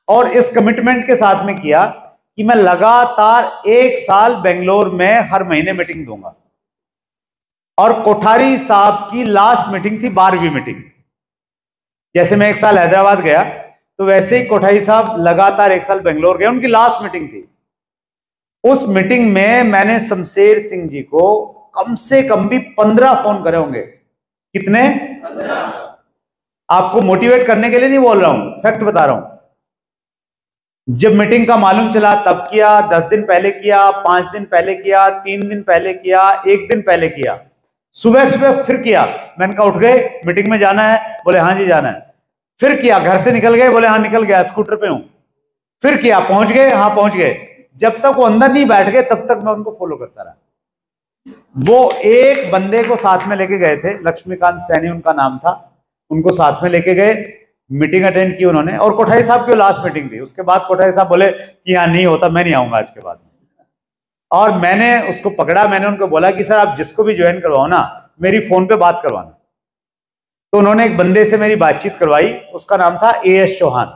[SPEAKER 1] और इस कमिटमेंट के साथ में किया कि मैं लगातार 1 साल बेंगलोर में हर महीने मीटिंग दूंगा। और कोठारी साहब की लास्ट मीटिंग थी 12वीं मीटिंग। जैसे मैं 1 साल हैदराबाद गया तो वैसे ही कोठारी साहब लगातार 1 साल बेंगलोर गए, उनकी लास्ट मीटिंग थी। उस मीटिंग में मैंने शमशेर सिंह जी को कम से कम भी 15 फोन करे होंगे। कितने? 15। आपको मोटिवेट करने के लिए नहीं बोल रहा हूं, फैक्ट बता रहा हूं। जब मीटिंग का मालूम चला तब किया, 10 दिन पहले किया, 5 दिन पहले किया, 3 दिन पहले किया, 1 दिन पहले किया, सुबह सुबह फिर किया। मैंने कहा उठ गए, मीटिंग में जाना है? बोले हाँ जी जाना है। फिर किया, घर से निकल गए? बोले हाँ निकल गया, स्कूटर पे हूं। फिर किया, पहुंच गए? हाँ पहुंच गए। जब तक वो अंदर नहीं बैठ गए तब तक मैं उनको फॉलो करता रहा। वो एक बंदे को साथ में लेके गए थे, लक्ष्मीकांत सैनी उनका नाम था, उनको साथ में लेके गए, मीटिंग अटेंड की उन्होंने। और कोठारी साहब की लास्ट मीटिंग थी। उसके बाद कोठारी साहब बोले कि हाँ नहीं होता, मैं नहीं आऊंगा आज के बाद। और मैंने उसको पकड़ा, मैंने उनको बोला कि सर आप जिसको भी ज्वाइन करवाओ ना, मेरी फोन पे बात करवाना। तो उन्होंने एक बंदे से मेरी बातचीत करवाई, उसका नाम था AS चौहान।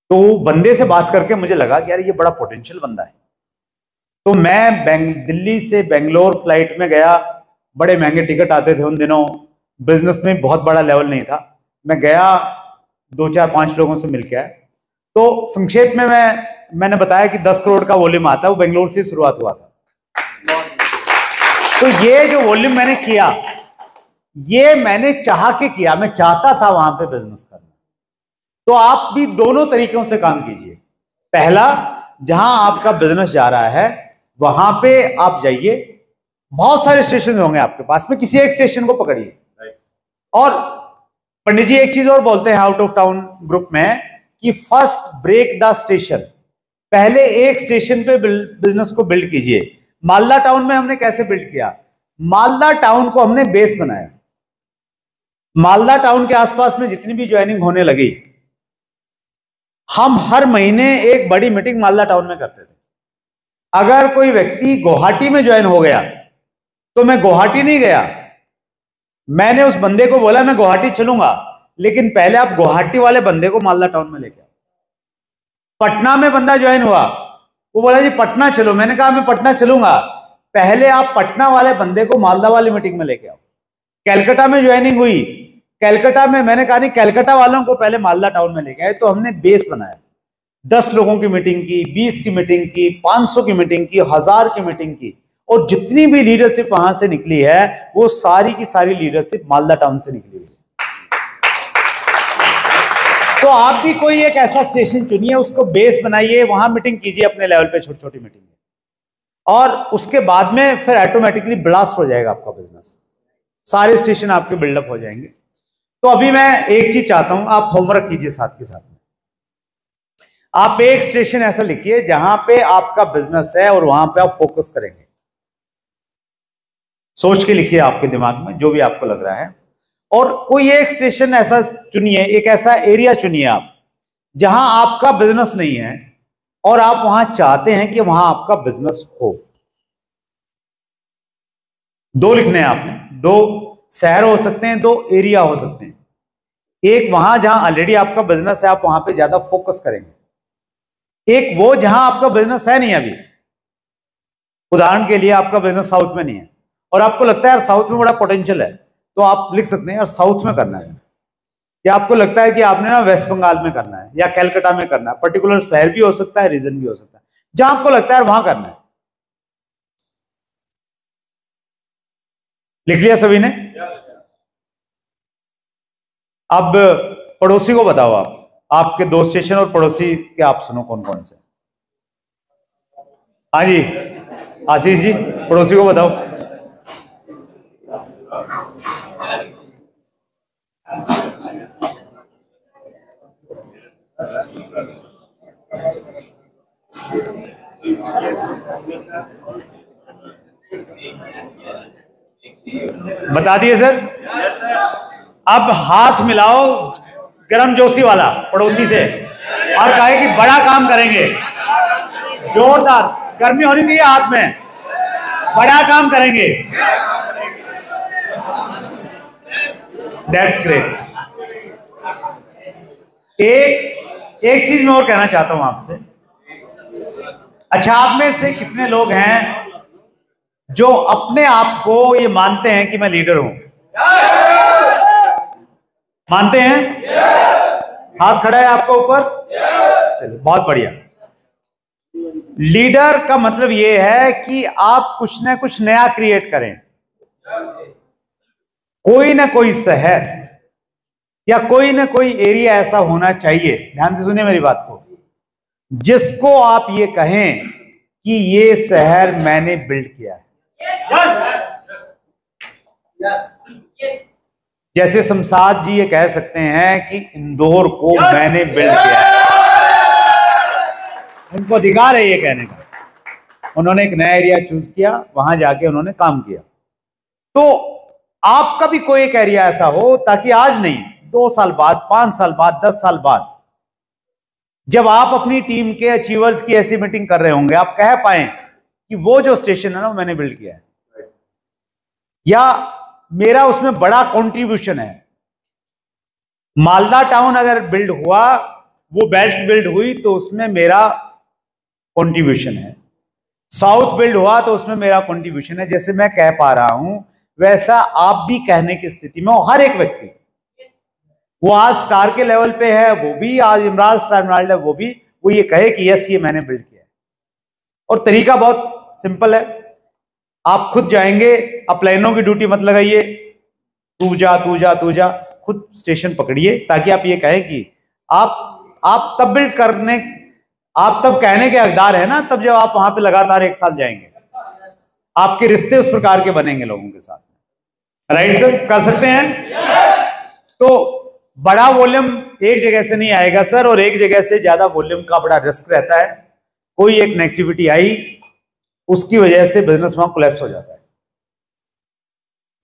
[SPEAKER 1] तो बंदे से बात करके मुझे लगा कि यार ये बड़ा पोटेंशियल बंदा है। तो मैं दिल्ली से बेंगलोर फ्लाइट में गया। बड़े महंगे टिकट आते थे उन दिनों, बिजनेस में बहुत बड़ा लेवल नहीं था। मैं गया, 2 4 5 लोगों से मिलकर आया। तो संक्षेप में मैंने बताया कि 10 करोड़ का वॉल्यूम आता है, वो बेंगलोर से शुरुआत हुआ था। तो ये जो वॉल्यूम मैंने किया, ये मैंने चाह के किया, मैं चाहता था वहां पे बिजनेस करना। तो आप भी दोनों तरीकों से काम कीजिए। पहला, जहां आपका बिजनेस जा रहा है वहां पे आप जाइए, बहुत सारे स्टेशन होंगे आपके पास में, किसी एक स्टेशन को पकड़िए। और पंडित जी एक चीज और बोलते हैं आउट ऑफ टाउन ग्रुप में कि फर्स्ट ब्रेक द स्टेशन। पहले एक स्टेशन पे बिजनेस को बिल्ड कीजिए। मालदा टाउन में हमने कैसे बिल्ड किया? मालदा टाउन को हमने बेस बनाया। मालदा टाउन के आसपास में जितनी भी ज्वाइनिंग होने लगी, हम हर महीने एक बड़ी मीटिंग मालदा टाउन में करते थे। अगर कोई व्यक्ति गुवाहाटी में ज्वाइन हो गया तो मैं गुवाहाटी नहीं गया, मैंने उस बंदे को बोला मैं गुवाहाटी चलूंगा, लेकिन पहले आप गुवाहाटी वाले बंदे को मालदा टाउन में लेके आओ। पटना में बंदा ज्वाइन हुआ, वो बोला जी पटना चलो, मैंने कहा मैं पटना चलूंगा, पहले आप पटना वाले बंदे को मालदा वाली मीटिंग में लेके आओ। कैलकाटा में ज्वाइनिंग हुई, कैलकाटा में मैंने कहा नहीं, कैलकाटा वालों को पहले मालदा टाउन में लेके आए। तो हमने बेस बनाया, 10 लोगों की मीटिंग की, 20 की मीटिंग की, 500 की मीटिंग की, 1000 की मीटिंग की, और जितनी भी लीडरशिप वहां से निकली है वो सारी की सारी लीडरशिप मालदा टाउन से निकली हुई है। तो आप भी कोई एक ऐसा स्टेशन चुनिए, उसको बेस बनाइए, वहां मीटिंग कीजिए अपने लेवल पे, छोटी छोटी मीटिंग, और उसके बाद में फिर ऑटोमेटिकली ब्लास्ट हो जाएगा आपका बिजनेस, सारे स्टेशन आपके बिल्डअप हो जाएंगे। तो अभी मैं एक चीज चाहता हूं, आप होमवर्क कीजिए साथ के साथ में। आप एक स्टेशन ऐसा लिखिए जहां पे आपका बिजनेस है और वहां पे आप फोकस करेंगे। सोच के लिखिए आपके दिमाग में जो भी आपको लग रहा है, और कोई एक स्टेशन ऐसा चुनिए, एक ऐसा एरिया चुनिए आप जहां आपका बिजनेस नहीं है और आप वहां चाहते हैं कि वहां आपका बिजनेस हो। 2 लिखने हैं आपने, 2 शहर हो सकते हैं, 2 एरिया हो सकते हैं। एक वहां जहां ऑलरेडी आपका बिजनेस है, आप वहां पे ज्यादा फोकस करेंगे। एक वो जहां आपका बिजनेस है नहीं अभी, उदाहरण के लिए आपका बिजनेस साउथ में नहीं है और आपको लगता है यार साउथ में बड़ा पोटेंशियल है, तो आप लिख सकते हैं यार साउथ में करना है। या आपको लगता है कि आपने ना वेस्ट बंगाल में करना है या कलकत्ता में करना है, पर्टिकुलर शहर भी हो सकता है, रीजन भी हो सकता है, जहां आपको लगता है वहां करना है। लिख लिया सभी ने? अब पड़ोसी को बताओ, आपके 2 स्टेशन और पड़ोसी के आप सुनो कौन कौन से। हाँ जी आशीष जी, पड़ोसी को बताओ। बता दिए सर। अब हाथ मिलाओ गर्मजोशी वाला पड़ोसी से और कहे कि बड़ा काम करेंगे, जोरदार गर्मी होनी चाहिए हाथ में, बड़ा काम करेंगे। That's great. एक चीज मैं और कहना चाहता हूं आपसे। अच्छा, आप में से कितने लोग हैं जो अपने आप को ये मानते हैं कि मैं लीडर हूं? मानते हैं? हाथ खड़ा है आपका ऊपर? चलिए, बहुत बढ़िया। लीडर का मतलब ये है कि आप कुछ ना कुछ नया क्रिएट करें। कोई ना कोई शहर या कोई ना कोई एरिया ऐसा होना चाहिए, ध्यान से सुनिए मेरी बात को, जिसको आप ये कहें कि ये शहर मैंने बिल्ड किया है। जैसे शमशाद जी ये कह सकते हैं कि इंदौर को मैंने बिल्ड किया है। उनको अधिकार है ये कहने का। उन्होंने एक नया एरिया चूज किया, वहां जाके उन्होंने काम किया। तो आपका भी कोई एक एरिया ऐसा हो ताकि आज नहीं, 2 साल बाद, 5 साल बाद, 10 साल बाद, जब आप अपनी टीम के अचीवर्स की ऐसी मीटिंग कर रहे होंगे, आप कह पाए कि वो जो स्टेशन है ना वो मैंने बिल्ड किया है, या मेरा उसमें बड़ा कंट्रीब्यूशन है। मालदा टाउन अगर बिल्ड हुआ, वो बेल्ट बिल्ड हुई, तो उसमें मेरा कंट्रीब्यूशन है। साउथ बिल्ड हुआ तो उसमें मेरा कंट्रीब्यूशन है। जैसे मैं कह पा रहा हूं, वैसा आप भी कहने की स्थिति में हो। हर एक व्यक्ति, वो आज स्टार के लेवल पे है, वो भी आज इमरान स्टार इमरान है, वो ये कहे कि यस ये मैंने बिल्ड किया है। और तरीका बहुत सिंपल है। आप खुद जाएंगे, अपलाइनों की ड्यूटी मत लगाइए, तू जा तू जा तू जा, खुद स्टेशन पकड़िए, ताकि आप ये कहें कि आप तब बिल्ड करने, आप तब कहने के हकदार है ना, तब जब आप वहां पे लगातार 1 साल जाएंगे। आपके रिश्ते उस प्रकार के बनेंगे लोगों के साथ। राइट सर, कर सकते हैं? तो बड़ा वॉल्यूम एक जगह से नहीं आएगा सर, और एक जगह से ज्यादा वॉल्यूम का बड़ा रिस्क रहता है। कोई एक नेगेटिविटी आई, उसकी वजह से बिजनेस वहां कोलैप्स हो जाता है।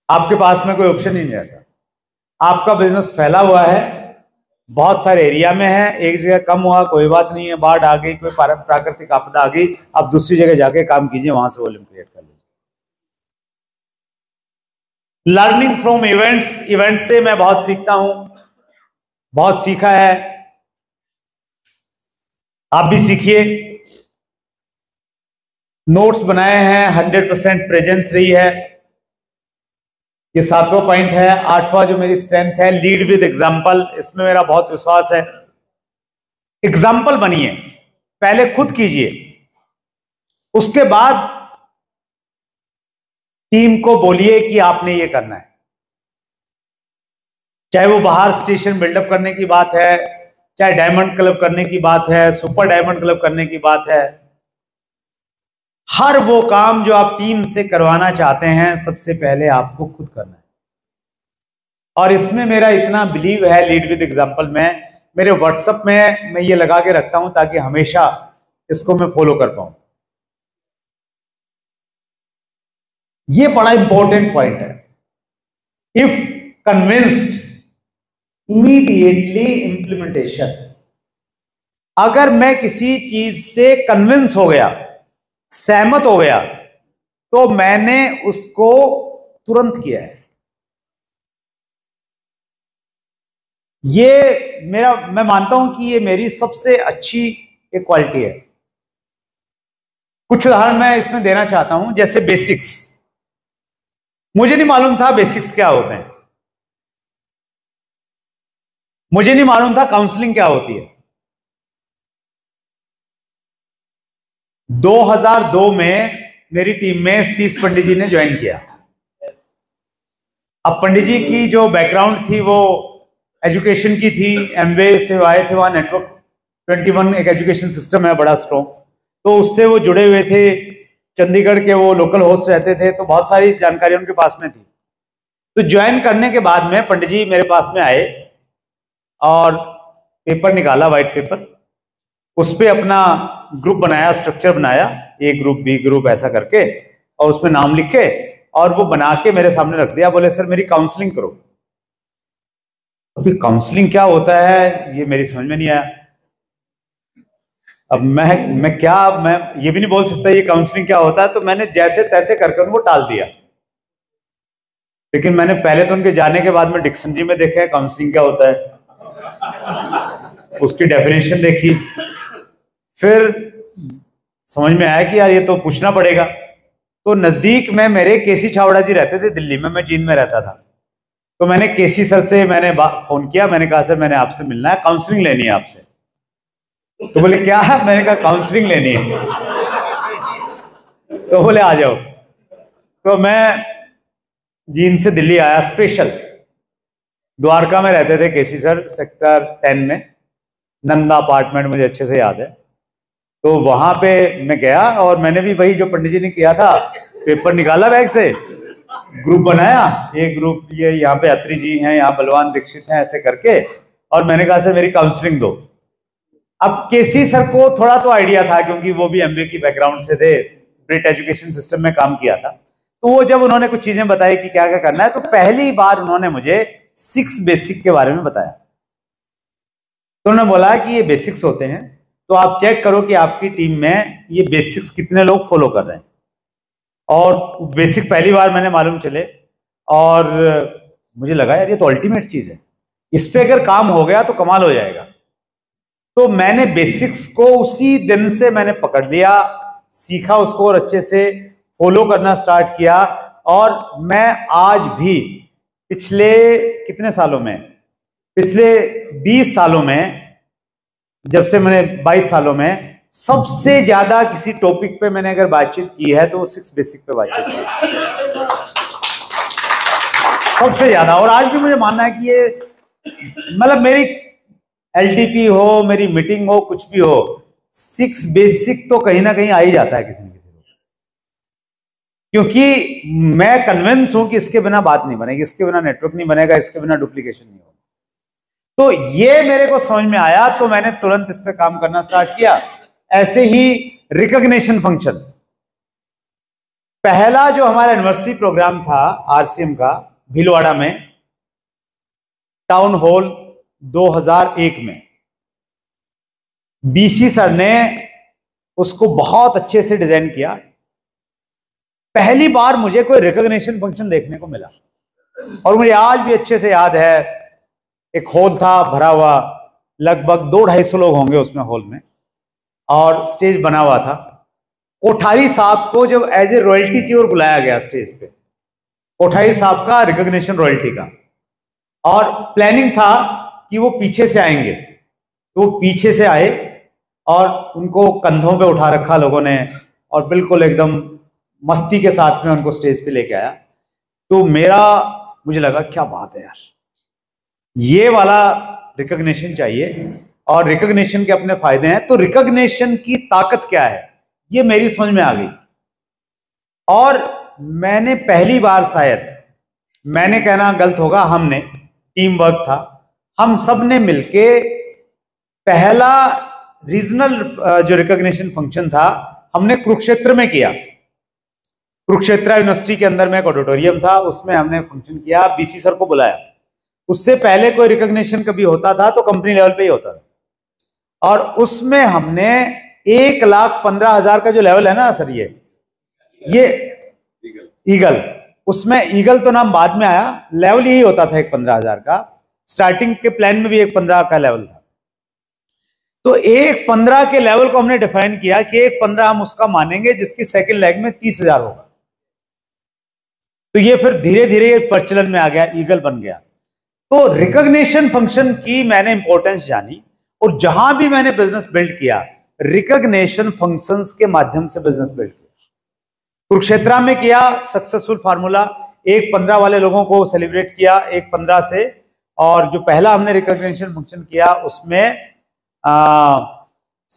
[SPEAKER 1] आपके पास में कोई ऑप्शन ही नहीं रहता। आपका बिजनेस फैला हुआ है, बहुत सारे एरिया में है, एक जगह कम हुआ कोई बात नहीं है, बाढ़ आ गई, कोई प्राकृतिक आपदा आ गई, आप दूसरी जगह जाके काम कीजिए, वहां से वॉल्यूम क्रिएट कर लीजिए। लर्निंग फ्रॉम इवेंट्स से मैं बहुत सीखता हूं, बहुत सीखा है, आप भी सीखिए। नोट्स बनाए हैं, 100% प्रेजेंस रही है, ये 7वां पॉइंट है। 8वां जो मेरी स्ट्रेंथ है, लीड विद एग्जाम्पल, इसमें मेरा बहुत विश्वास है। एग्जाम्पल बनिए, पहले खुद कीजिए, उसके बाद टीम को बोलिए कि आपने ये करना है। चाहे वो बाहर स्टेशन बिल्डअप करने की बात है, चाहे डायमंड क्लब करने की बात है, सुपर डायमंड क्लब करने की बात है, हर वो काम जो आप टीम से करवाना चाहते हैं, सबसे पहले आपको खुद करना है। और इसमें मेरा इतना बिलीव है लीड विद एग्जांपल में, मेरे व्हाट्सएप में मैं ये लगा के रखता हूं ताकि हमेशा इसको मैं फॉलो कर पाऊं। ये बड़ा इंपॉर्टेंट पॉइंट है। If convinced, immediately implementation. अगर मैं किसी चीज से कन्विंस हो गया, सहमत हो गया, तो मैंने उसको तुरंत किया है। ये मैं मानता हूं कि ये मेरी सबसे अच्छी एक क्वालिटी है। कुछ उदाहरण मैं इसमें देना चाहता हूं, जैसे बेसिक्स। मुझे नहीं मालूम था बेसिक्स क्या होते हैं, मुझे नहीं मालूम था काउंसलिंग क्या होती है। 2002 में मेरी टीम में सतीश पंडित जी ने ज्वाइन किया। अब पंडित जी की जो बैकग्राउंड थी वो एजुकेशन की थी, एमवे से आए थे। वहां नेटवर्क 21 एक एजुकेशन सिस्टम है बड़ा स्ट्रॉन्ग, तो उससे वो जुड़े हुए थे। चंडीगढ़ के वो लोकल होस्ट रहते थे, तो बहुत सारी जानकारी उनके पास में थी। तो ज्वाइन करने के बाद में पंडित जी मेरे पास में आए और पेपर निकाला, व्हाइट पेपर, उस पर अपना ग्रुप बनाया, स्ट्रक्चर बनाया, ए ग्रुप बी ग्रुप ऐसा करके, और उसमें नाम लिखे और वो बना के मेरे सामने रख दिया, बोले सर मेरी काउंसलिंग करो। अभी काउंसलिंग क्या होता है ये मेरी समझ में नहीं आया। अब मैं ये भी नहीं बोल सकता ये काउंसलिंग क्या होता है, तो मैंने जैसे तैसे कर उनको टाल दिया। लेकिन मैंने पहले तो उनके जाने के बाद में डिक्शनरी में देखा है काउंसलिंग क्या होता है, उसकी डेफिनेशन देखी, फिर समझ में आया कि यार ये तो पूछना पड़ेगा। तो नजदीक में मेरे केसी छावड़ा जी रहते थे दिल्ली में, मैं जींद में रहता था, तो मैंने केसी सर से मैंने फोन किया, मैंने कहा सर मैंने आपसे मिलना है, काउंसलिंग लेनी है आपसे। तो बोले क्या है, मैंने कहा काउंसलिंग लेनी है। तो बोले आ जाओ। तो मैं जींद से दिल्ली आया स्पेशल। द्वारका में रहते थे केसी सर, सेक्टर 10 में, नंदा अपार्टमेंट, मुझे अच्छे से याद है। तो वहां पे मैं गया और मैंने भी वही जो पंडित जी ने किया था, पेपर निकाला बैग से, ग्रुप बनाया, एक ग्रुप ये यहाँ पे अत्री जी हैं, यहाँ बलवान दीक्षित हैं, ऐसे करके, और मैंने कहा सर मेरी काउंसलिंग दो। अब केसी सर को थोड़ा तो आइडिया था क्योंकि वो भी एमबीए की बैकग्राउंड से थे, ब्रिट एजुकेशन सिस्टम में काम किया था। तो वो जब उन्होंने कुछ चीजें बताई कि क्या क्या करना है, तो पहली बार उन्होंने मुझे 6 बेसिक के बारे में बताया। तो उन्होंने बोला कि ये बेसिक्स होते हैं, तो आप चेक करो कि आपकी टीम में ये बेसिक्स कितने लोग फॉलो कर रहे हैं। और बेसिक पहली बार मैंने मालूम चले और मुझे लगा यार ये तो अल्टीमेट चीज है, इस पे अगर काम हो गया तो कमाल हो जाएगा। तो मैंने बेसिक्स को उसी दिन से मैंने पकड़ लिया, सीखा उसको और अच्छे से फॉलो करना स्टार्ट किया। और मैं आज भी पिछले कितने सालों में, पिछले 20 सालों में, जब से मैंने 22 सालों में सबसे ज्यादा किसी टॉपिक पे मैंने अगर बातचीत की है तो 6 बेसिक पे बातचीत की सबसे ज्यादा। और आज भी मुझे मानना है कि ये मतलब मेरी एलटीपी हो, मेरी मीटिंग हो, कुछ भी हो, 6 बेसिक तो कहीं ना कहीं आ ही जाता है किसी न किसी को, क्योंकि मैं कन्विंस हूं कि इसके बिना बात नहीं बनेगी, इसके बिना नेटवर्क नहीं बनेगा, इसके बिना डुप्लीकेशन नहीं होगा। तो ये मेरे को समझ में आया तो मैंने तुरंत इस पे काम करना स्टार्ट किया। ऐसे ही रिकॉग्निशन फंक्शन, पहला जो हमारा यूनिवर्सिटी प्रोग्राम था आरसीएम का भीलवाड़ा में, टाउन हॉल 2001 में, बीसी सर ने उसको बहुत अच्छे से डिजाइन किया। पहली बार मुझे कोई रिकॉग्निशन फंक्शन देखने को मिला और मुझे आज भी अच्छे से याद है, एक हॉल था भरा हुआ, लगभग 200-250 लोग होंगे उसमें हॉल में, और स्टेज बना हुआ था। कोठारी साहब को जब एज ए रॉयल्टी चीयर बुलाया गया स्टेज पे, कोठारी साहब का रिकॉग्निशन रॉयल्टी का, और प्लानिंग था कि वो पीछे से आएंगे, तो वो पीछे से आए और उनको कंधों पे उठा रखा लोगों ने और बिल्कुल एकदम मस्ती के साथ में उनको स्टेज पे लेके आया। तो मुझे लगा क्या बात है यार, ये वाला रिकॉग्निशन चाहिए और रिकॉग्निशन के अपने फायदे हैं। तो रिकॉग्निशन की ताकत क्या है ये मेरी समझ में आ गई। और मैंने पहली बार, शायद मैंने कहना गलत होगा, हमने, टीम वर्क था, हम सब ने मिलके पहला रीजनल जो रिकॉग्निशन फंक्शन था हमने कुरुक्षेत्र में किया। कुरुक्षेत्र यूनिवर्सिटी के अंदर में एक ऑडिटोरियम था, उसमें हमने फंक्शन किया, बीसी सर को बुलाया। उससे पहले कोई रिकॉग्निशन कभी होता था तो कंपनी लेवल पे ही होता था, और उसमें हमने 1,15,000 का जो लेवल है ना सर, ये ईगल, उसमें ईगल तो नाम बाद में आया, लेवल यही होता था 1,15,000 का। स्टार्टिंग के प्लान में भी 1,15 का लेवल था। तो 1,15 के लेवल को हमने डिफाइन किया कि 1,15 हम उसका मानेंगे जिसकी सेकंड लेग में 30,000 होगा। तो ये फिर धीरे धीरे प्रचलन में आ गया, ईगल बन गया। तो रिकॉग्निशन फंक्शन की मैंने इंपॉर्टेंस जानी, और जहां भी मैंने बिजनेस बिल्ड किया रिकॉग्निशन फंक्शंस के माध्यम से बिजनेस बिल्ड किया। कुरुक्षेत्र में किया सक्सेसफुल फार्मूला, 1,15 वाले लोगों को सेलिब्रेट किया 1,15 से, और जो पहला हमने रिकॉग्निशन फंक्शन किया उसमें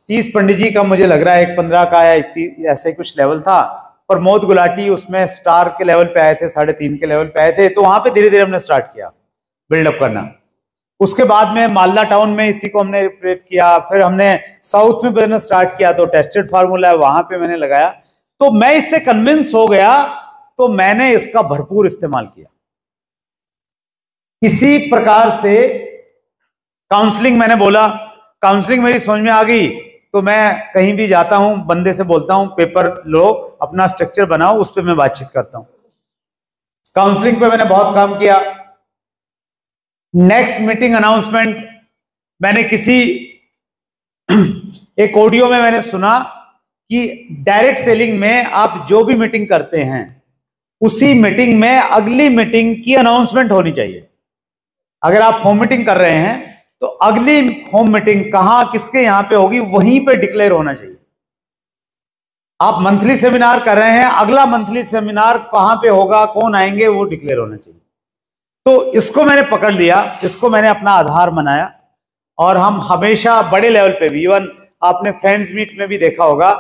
[SPEAKER 1] 30 पंडित जी का मुझे लग रहा है 1,15 का या ऐसे कुछ लेवल था। प्रमोद गुलाटी उसमें स्टार के लेवल पे आए थे, 3.5 के लेवल पे आए थे। तो वहां पे धीरे धीरे हमने स्टार्ट किया बिल्डअप करना। उसके बाद में मालदा टाउन में इसी को हमने रिप्रेट किया, फिर हमने साउथ में बिजनेस स्टार्ट किया, तो टेस्टेड फार्मूला है वहां पे मैंने लगाया। तो मैं इससे कन्विंस हो गया तो मैंने इसका भरपूर इस्तेमाल किया। किसी प्रकार से काउंसलिंग, मैंने बोला काउंसलिंग मेरी समझ में आ गई तो मैं कहीं भी जाता हूं, बंदे से बोलता हूं पेपर लो, अपना स्ट्रक्चर बनाओ, उस पर मैं बातचीत करता हूं। काउंसलिंग पे मैंने बहुत काम किया। नेक्स्ट मीटिंग अनाउंसमेंट, मैंने किसी एक ऑडियो में मैंने सुना कि डायरेक्ट सेलिंग में आप जो भी मीटिंग करते हैं उसी मीटिंग में अगली मीटिंग की अनाउंसमेंट होनी चाहिए। अगर आप होम मीटिंग कर रहे हैं तो अगली होम मीटिंग कहां किसके यहां पे होगी वहीं पे डिक्लेयर होना चाहिए। आप मंथली सेमिनार कर रहे हैं, अगला मंथली सेमिनार कहां पे होगा, कौन आएंगे, वो डिक्लेयर होना चाहिए। तो इसको मैंने पकड़ लिया, इसको मैंने अपना आधार बनाया और हम हमेशा बड़े लेवल पे भी, इवन आपने फ्रेंड्स मीट में भी देखा होगा,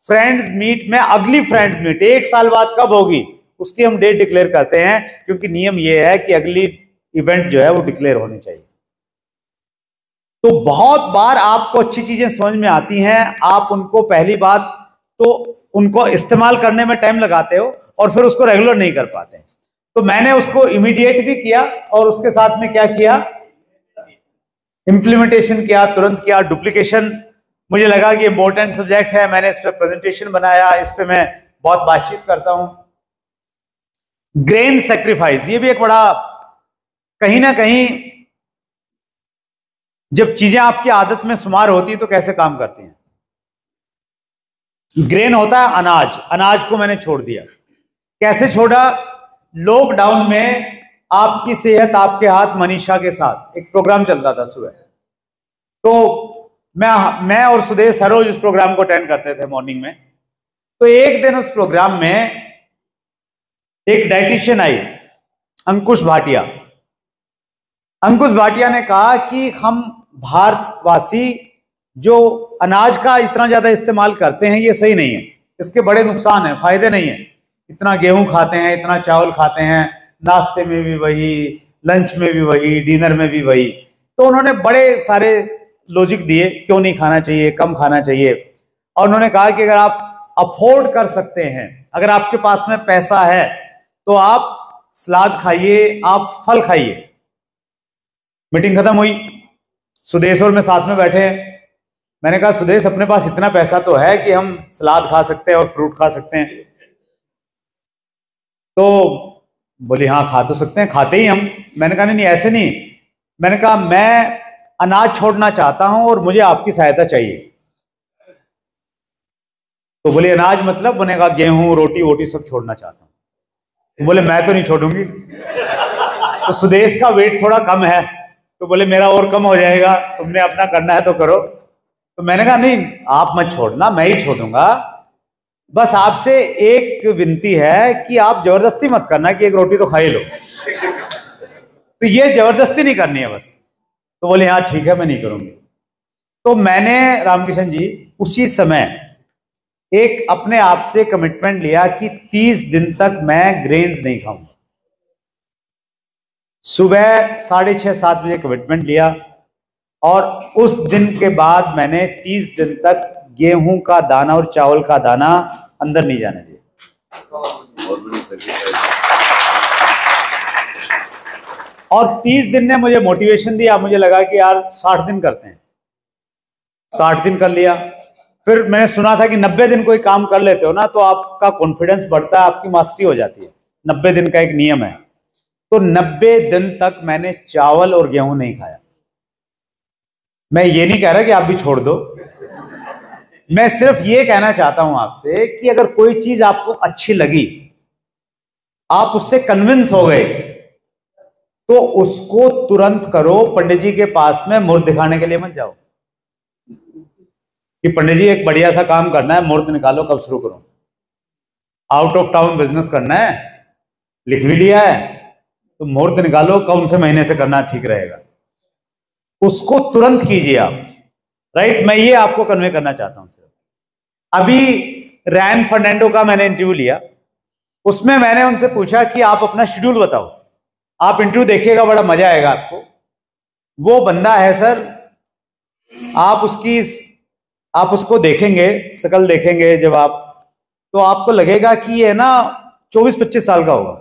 [SPEAKER 1] फ्रेंड्स मीट में अगली फ्रेंड्स मीट 1 साल बाद कब होगी उसकी हम डेट डिक्लेयर करते हैं, क्योंकि नियम यह है कि अगली इवेंट जो है वो डिक्लेयर होनी चाहिए। तो बहुत बार आपको अच्छी चीजें समझ में आती हैं, आप उनको पहली बात तो उनको इस्तेमाल करने में टाइम लगाते हो और फिर उसको रेगुलर नहीं कर पाते। तो मैंने उसको इमीडिएट भी किया और उसके साथ में क्या किया, इंप्लीमेंटेशन किया, तुरंत किया। डुप्लीकेशन मुझे लगा कि इंपॉर्टेंट सब्जेक्ट है, मैंने इस पर प्रेजेंटेशन बनाया, इस पे मैं बहुत बातचीत करता हूं। ग्रेन सेक्रीफाइस, ये भी एक बड़ा, कहीं ना कहीं जब चीजें आपकी आदत में शुमार होती तो कैसे काम करती हैं। ग्रेन होता है अनाज, अनाज को मैंने छोड़ दिया। कैसे छोड़ा, लॉकडाउन में आपकी सेहत आपके हाथ मनीषा के साथ एक प्रोग्राम चलता था सुबह, तो मैं और सुदेश हर रोज उस प्रोग्राम को अटेंड करते थे मॉर्निंग में। तो एक दिन उस प्रोग्राम में एक डाइटिशियन आई, अंकुश भाटिया। अंकुश भाटिया ने कहा कि हम भारतवासी जो अनाज का इतना ज्यादा इस्तेमाल करते हैं ये सही नहीं है, इसके बड़े नुकसान हैं, फायदे नहीं है। इतना गेहूं खाते हैं, इतना चावल खाते हैं, नाश्ते में भी वही, लंच में भी वही, डिनर में भी वही। तो उन्होंने बड़े सारे लॉजिक दिए क्यों नहीं खाना चाहिए, कम खाना चाहिए। और उन्होंने कहा कि अगर आप अफोर्ड कर सकते हैं, अगर आपके पास में पैसा है तो आप सलाद खाइए, आप फल खाइए। मीटिंग खत्म हुई, सुदेश और मैं साथ में बैठे हैं। मैंने कहा सुदेश अपने पास इतना पैसा तो है कि हम सलाद खा सकते हैं और फ्रूट खा सकते हैं। तो बोले हाँ खा तो सकते हैं, खाते ही हम। मैंने कहा नहीं ऐसे नहीं, मैंने कहा मैं अनाज छोड़ना चाहता हूं और मुझे आपकी सहायता चाहिए। तो बोले अनाज मतलब, मैंने कहा गेहूं रोटी वोटी सब छोड़ना चाहता हूं। तो बोले मैं तो नहीं छोड़ूंगी। तो सुदेश का वेट थोड़ा कम है, तो बोले मेरा और कम हो जाएगा, तुमने अपना करना है तो करो। तो मैंने कहा नहीं आप मत छोड़ना, मैं ही छोड़ूंगा, बस आपसे एक विनती है कि आप जबरदस्ती मत करना कि एक रोटी तो खा ही लो। तो ये जबरदस्ती नहीं करनी है बस। तो बोले हाँ ठीक है मैं नहीं करूंगी। तो मैंने रामकिशन जी उसी समय एक अपने आप से कमिटमेंट लिया कि 30 दिन तक मैं ग्रेन्स नहीं खाऊंगा। सुबह 6:30-7 बजे कमिटमेंट लिया और उस दिन के बाद मैंने 30 दिन तक गेहूं का दाना और चावल का दाना अंदर नहीं जाने दिया। और 30 दिन ने मुझे मोटिवेशन दिया, मुझे लगा कि यार 60 दिन करते हैं। 60 दिन कर लिया। फिर मैंने सुना था कि 90 दिन कोई काम कर लेते हो ना तो आपका कॉन्फिडेंस बढ़ता है, आपकी मास्टरी हो जाती है। 90 दिन का एक नियम है। तो 90 दिन तक मैंने चावल और गेहूं नहीं खाया। मैं ये नहीं कह रहा कि आप भी छोड़ दो, मैं सिर्फ ये कहना चाहता हूं आपसे कि अगर कोई चीज आपको अच्छी लगी, आप उससे कन्विंस हो गए, तो उसको तुरंत करो। पंडित जी के पास में मुहूर्त दिखाने के लिए मत जाओ कि पंडित जी एक बढ़िया सा काम करना है, मुहूर्त निकालो कब शुरू करो। आउट ऑफ टाउन बिजनेस करना है, लिख भी लिया है, तो मुहूर्त निकालो कौन से महीने से करना ठीक रहेगा, उसको तुरंत कीजिए आप। राइट, मैं ये आपको कन्वे करना चाहता हूं सर। अभी रैन फर्नांडो का मैंने इंटरव्यू लिया, उसमें मैंने उनसे पूछा कि आप अपना शेड्यूल बताओ। आप इंटरव्यू देखिएगा, बड़ा मजा आएगा आपको। वो बंदा है सर, आप उसको देखेंगे, शकल देखेंगे जब आप, तो आपको लगेगा कि ये ना 24-25 साल का होगा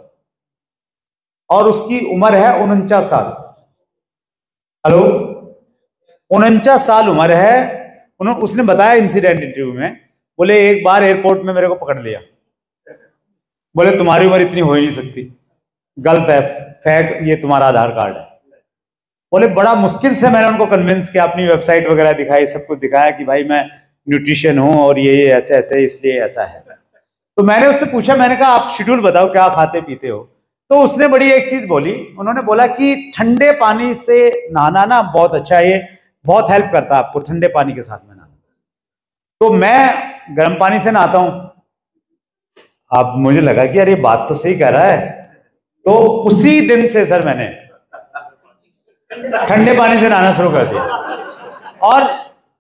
[SPEAKER 1] और उसकी उम्र है 49 साल। हेलो, 49 साल उम्र है। उसने बताया इंसिडेंट इंटरव्यू में, बोले एक बार एयरपोर्ट में मेरे को पकड़ लिया, बोले तुम्हारी उम्र इतनी हो ही नहीं सकती, गलत है, फेक, ये तुम्हारा आधार कार्ड है। बोले बड़ा मुश्किल से मैंने उनको कन्विंस किया, अपनी वेबसाइट वगैरह दिखाई, सब कुछ दिखाया कि भाई मैं न्यूट्रिशन हूं और ये ऐसे ऐसे इसलिए ऐसा है। तो मैंने उससे पूछा, मैंने कहा आप शेड्यूल बताओ क्या खाते पीते हो। तो उसने बड़ी एक चीज बोली, उन्होंने बोला कि ठंडे पानी से नहाना ना बहुत अच्छा है, ये बहुत हेल्प करता है आपको ठंडे पानी के साथ में नहाना। तो मैं गर्म पानी से नहाता हूं। अब मुझे लगा कि यार ये बात तो सही कह रहा है, तो उसी दिन से सर मैंने ठंडे पानी से नहाना शुरू कर दिया।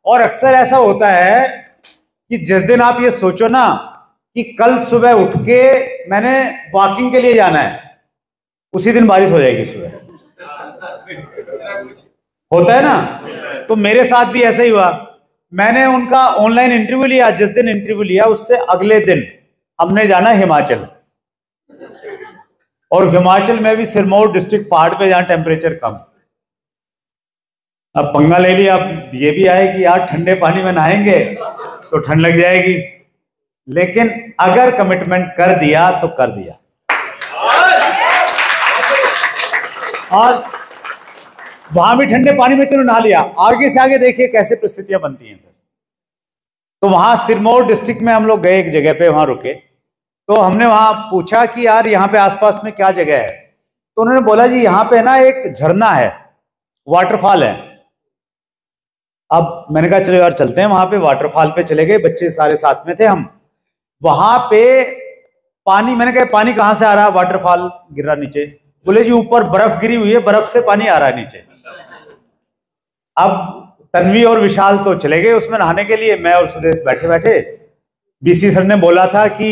[SPEAKER 1] और अक्सर ऐसा होता है कि जिस दिन आप ये सोचो ना कि कल सुबह उठ के मैंने वॉकिंग के लिए जाना है, उसी दिन बारिश हो जाएगी सुबह। होता है ना। तो मेरे साथ भी ऐसा ही हुआ। मैंने उनका ऑनलाइन इंटरव्यू लिया, जिस दिन इंटरव्यू लिया उससे अगले दिन हमने जाना हिमाचल, और हिमाचल में भी सिरमौर डिस्ट्रिक्ट पहाड़ पे जहां टेम्परेचर कम। अब पंगा ले लिया, अब ये भी आए कि यार ठंडे पानी में नहाएंगे तो ठंड लग जाएगी, लेकिन अगर कमिटमेंट कर दिया तो कर दिया। और वहां भी ठंडे पानी में चलो नहा लिया। आगे से आगे देखिए कैसे परिस्थितियां बनती हैं सर। तो वहां सिरमौर डिस्ट्रिक्ट में हम लोग गए, एक जगह पे वहां रुके, तो हमने वहां पूछा कि यार यहाँ पे आसपास में क्या जगह है। तो उन्होंने बोला जी यहाँ पे ना एक झरना है, वाटरफॉल है। अब मैंने कहा चलो यार चलते हैं वहां पे। वाटरफॉल पे चले गए, बच्चे सारे साथ में थे हम। वहां पे पानी, मैंने कहा पानी कहां से आ रहा है, वाटरफॉल गिर रहा नीचे। बोले जी ऊपर बर्फ गिरी हुई है, बर्फ से पानी आ रहा है नीचे। अब तन्वी और विशाल तो चले गए उसमें नहाने के लिए, मैं और सुरेश बैठे बैठे। बीसी सर ने बोला था कि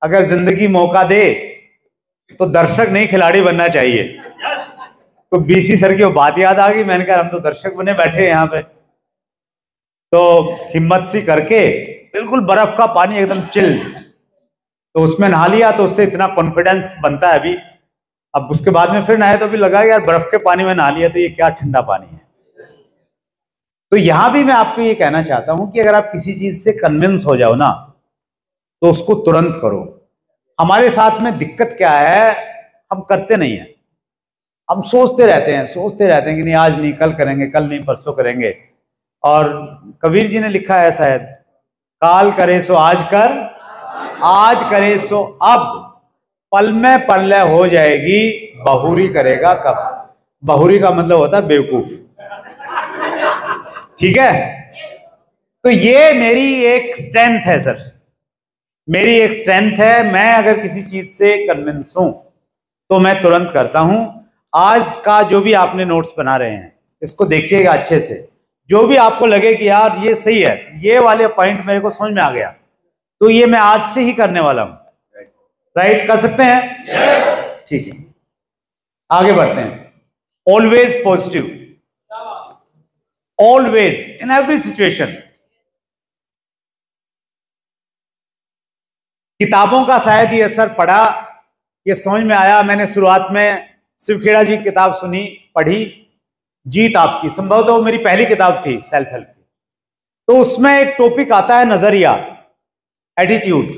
[SPEAKER 1] अगर जिंदगी मौका दे तो दर्शक नहीं खिलाड़ी बनना चाहिए। तो बीसी सर की वो बात याद आ गई। मैंने कहा हम तो दर्शक बने बैठे हैं यहाँ पे। तो हिम्मत सी करके बिल्कुल बर्फ का पानी एकदम चिल, तो उसमें नहा लिया। तो उससे इतना कॉन्फिडेंस बनता है अभी। अब उसके बाद में फिर नहाए तो भी लगा यार बर्फ के पानी में नहा लिया तो ये क्या ठंडा पानी है। तो यहां भी मैं आपको ये कहना चाहता हूं कि अगर आप किसी चीज से कन्विंस हो जाओ ना तो उसको तुरंत करो। हमारे साथ में दिक्कत क्या है, हम करते नहीं है। हम सोचते रहते हैं कि नहीं आज नहीं कल करेंगे, कल नहीं परसों करेंगे। और कबीर जी ने लिखा है शायद, काल करे सो आज कर, आज करे सो अब, पल में पल्ले हो जाएगी, बहुरी करेगा कब। बहुरी का मतलब होता है बेवकूफ, ठीक है। तो ये मेरी एक स्ट्रेंथ है सर, मेरी एक स्ट्रेंथ है। मैं अगर किसी चीज से कन्विंस हूं तो मैं तुरंत करता हूं। आज का जो भी आपने नोट्स बना रहे हैं इसको देखिएगा अच्छे से। जो भी आपको लगे कि यार ये सही है, ये वाले पॉइंट मेरे को समझ में आ गया, तो ये मैं आज से ही करने वाला हूं। राइट, कर सकते हैं? ठीक है, आगे बढ़ते हैं। Always positive, always, in every situation. किताबों का शायद ये असर पड़ा, ये समझ में आया। मैंने शुरुआत में शिवखेड़ा जी की किताब सुनी, पढ़ी, जीत आपकी, संभवतः तो मेरी पहली किताब थी सेल्फ हेल्प की। तो उसमें एक टॉपिक आता है नजरिया, एटीट्यूड।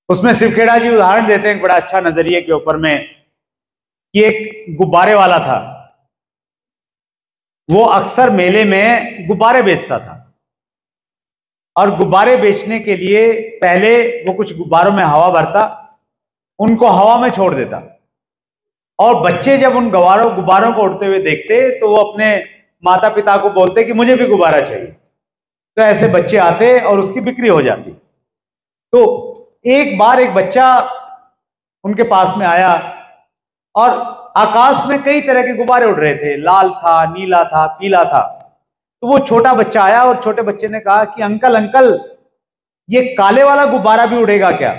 [SPEAKER 1] उसमें शिवखेड़ा जी उदाहरण देते हैं एक बड़ा अच्छा नजरिए के ऊपर में, कि एक गुब्बारे वाला था, वो अक्सर मेले में गुब्बारे बेचता था। और गुब्बारे बेचने के लिए पहले वो कुछ गुब्बारों में हवा भरता, उनको हवा में छोड़ देता, और बच्चे जब उन गुब्बारों को उड़ते हुए देखते तो वो अपने माता पिता को बोलते कि मुझे भी गुब्बारा चाहिए। तो ऐसे बच्चे आते और उसकी बिक्री हो जाती। तो एक बार एक बच्चा उनके पास में आया और आकाश में कई तरह के गुब्बारे उड़ रहे थे, लाल था, नीला था, पीला था। तो वो छोटा बच्चा आया और छोटे बच्चे ने कहा कि अंकल अंकल ये काले वाला गुब्बारा भी उड़ेगा क्या?